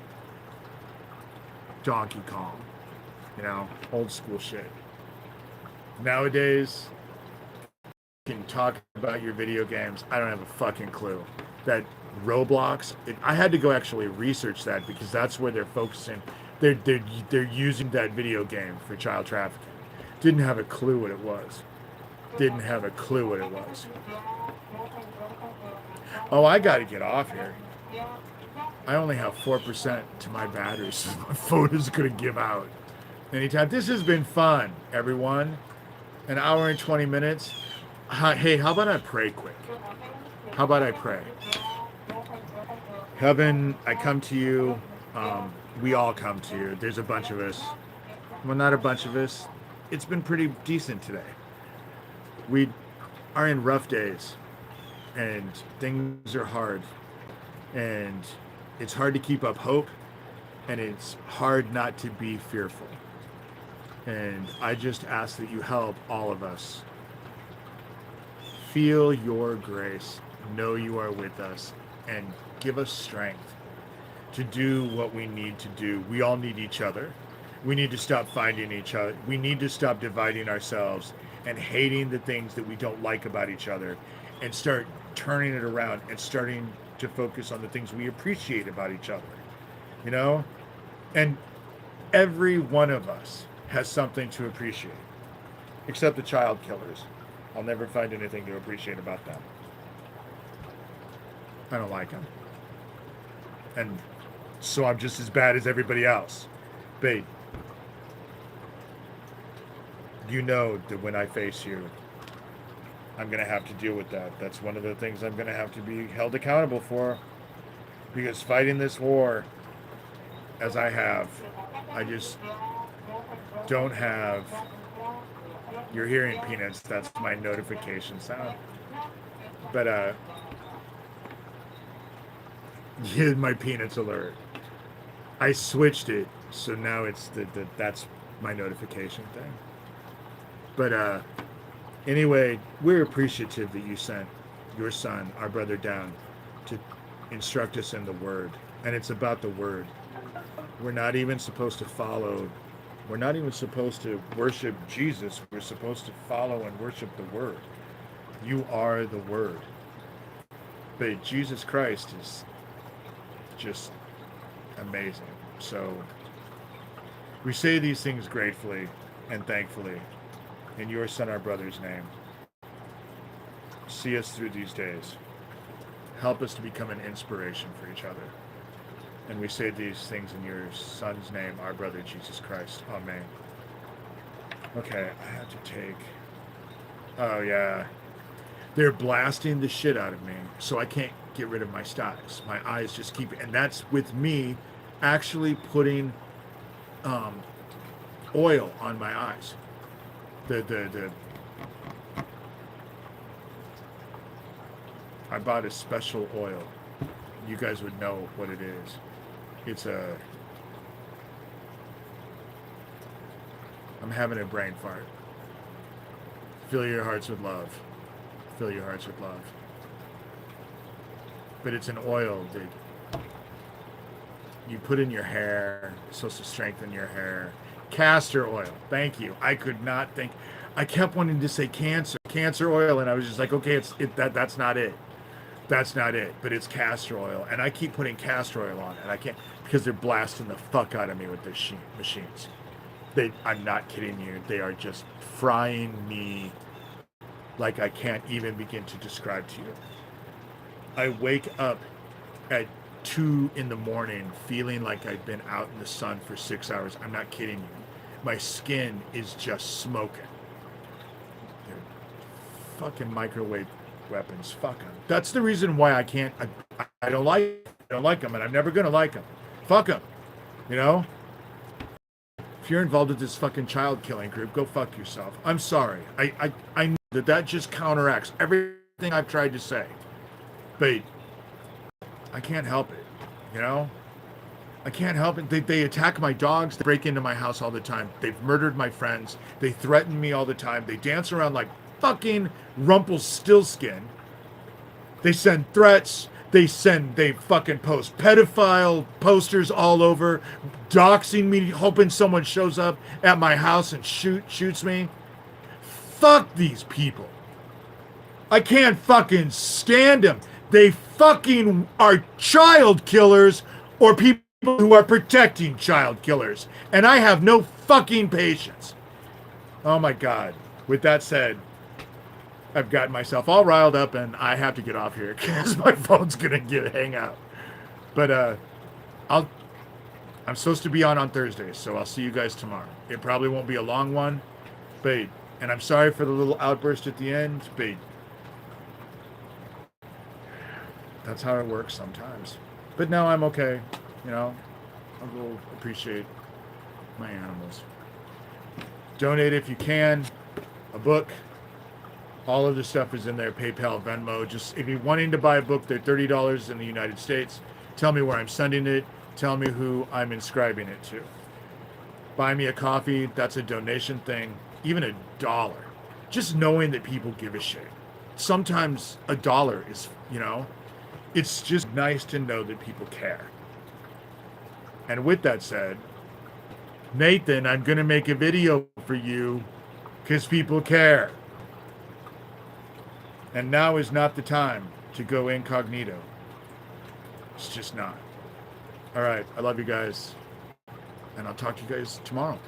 Donkey Kong, old school shit. Nowadays, you can talk about your video games. I don't have a fucking clue. That Roblox, I had to go actually research that because that's where they're focusing. They're using that video game for child trafficking. Didn't have a clue what it was. Didn't have a clue what it was. Oh, I got to get off here. I only have 4% to my battery, so my phone is going to give out anytime. This has been fun, everyone. An hour and 20 minutes. Hey, how about I pray quick? How about I pray? Heaven, I come to you. We all come to you. There's a bunch of us. Well, not a bunch of us. It's been pretty decent today. We are in rough days, and things are hard, and it's hard to keep up hope, and it's hard not to be fearful. And I just ask that you help all of us feel your grace, know you are with us, and give us strength to do what we need to do. We all need each other. We need to stop fighting each other. We need to stop dividing ourselves and hating the things that we don't like about each other, and start turning it around and starting to focus on the things we appreciate about each other. And every one of us has something to appreciate, except the child killers. I'll never find anything to appreciate about them. I don't like them. And so I'm just as bad as everybody else. Babe, you know that when I face you, I'm going to have to deal with that. That's one of the things I'm going to have to be held accountable for. Because fighting this war, as I have, I just don't have... You're hearing peanuts. That's my notification sound. But, yeah, my peanuts alert. I switched it, so now it's that's my notification thing. But, anyway, we're appreciative that you sent your son, our brother, down to instruct us in the Word. And it's about the Word. We're not even supposed to follow... We're not even supposed to worship Jesus. We're supposed to follow and worship the Word. You are the Word. But Jesus Christ is just amazing. So we say these things gratefully and thankfully in your son, our brother's name. See us through these days. Help us to become an inspiration for each other. And we say these things in your son's name, our brother Jesus Christ. Amen. Okay, I have to take... Oh, yeah. They're blasting the shit out of me, so I can't get rid of my styles. My eyes just keep... And that's with me actually putting oil on my eyes. I bought a special oil. You guys would know what it is. It's a... I'm having a brain fart. Fill your hearts with love. Fill your hearts with love. But it's an oil that you put in your hair. It's supposed to strengthen your hair. Castor oil. Thank you. I could not think... I kept wanting to say cancer oil, and I was just like, okay, that's not it. That's not it, but it's castor oil. And I keep putting castor oil on it, and I can't, because they're blasting the fuck out of me with their machines. I'm not kidding you. They are just frying me like I can't even begin to describe to you. I wake up at 2 in the morning feeling like I've been out in the sun for 6 hours. I'm not kidding you. My skin is just smoking. They're fucking microwave weapons. Fuck them. That's the reason why I can't... I don't like them, and I'm never gonna like them. Fuck them. You know? If you're involved with this fucking child killing group, go fuck yourself. I'm sorry. I know that just counteracts everything I've tried to say. But I can't help it. You know? I can't help it. They attack my dogs. They break into my house all the time. They've murdered my friends. They threaten me all the time. They dance around like fucking Rumpelstiltskin. They send threats. They fucking post pedophile posters all over, doxing me, hoping someone shows up at my house and shoots me. Fuck these people. I can't fucking stand them. They fucking are child killers or people who are protecting child killers. And I have no fucking patience. Oh my God. With that said, I've gotten myself all riled up and I have to get off here because my phone's gonna hang out. But I'm supposed to be on Thursday, so I'll see you guys tomorrow. It probably won't be a long one, but, and I'm sorry for the little outburst at the end, but that's how it works sometimes. But now I'm okay, you know. I'll go appreciate my animals. Donate if you can. A book. All of the stuff is in there. PayPal, Venmo. Just if you're wanting to buy a book, they're $30 in the United States. Tell me where I'm sending it. Tell me who I'm inscribing it to. Buy me a coffee. That's a donation thing. Even $1. Just knowing that people give a shit. Sometimes $1 is, you know, it's just nice to know that people care. And with that said, Nathan, I'm going to make a video for you because people care. And now is not the time to go incognito. It's just not. All right. I love you guys. And I'll talk to you guys tomorrow.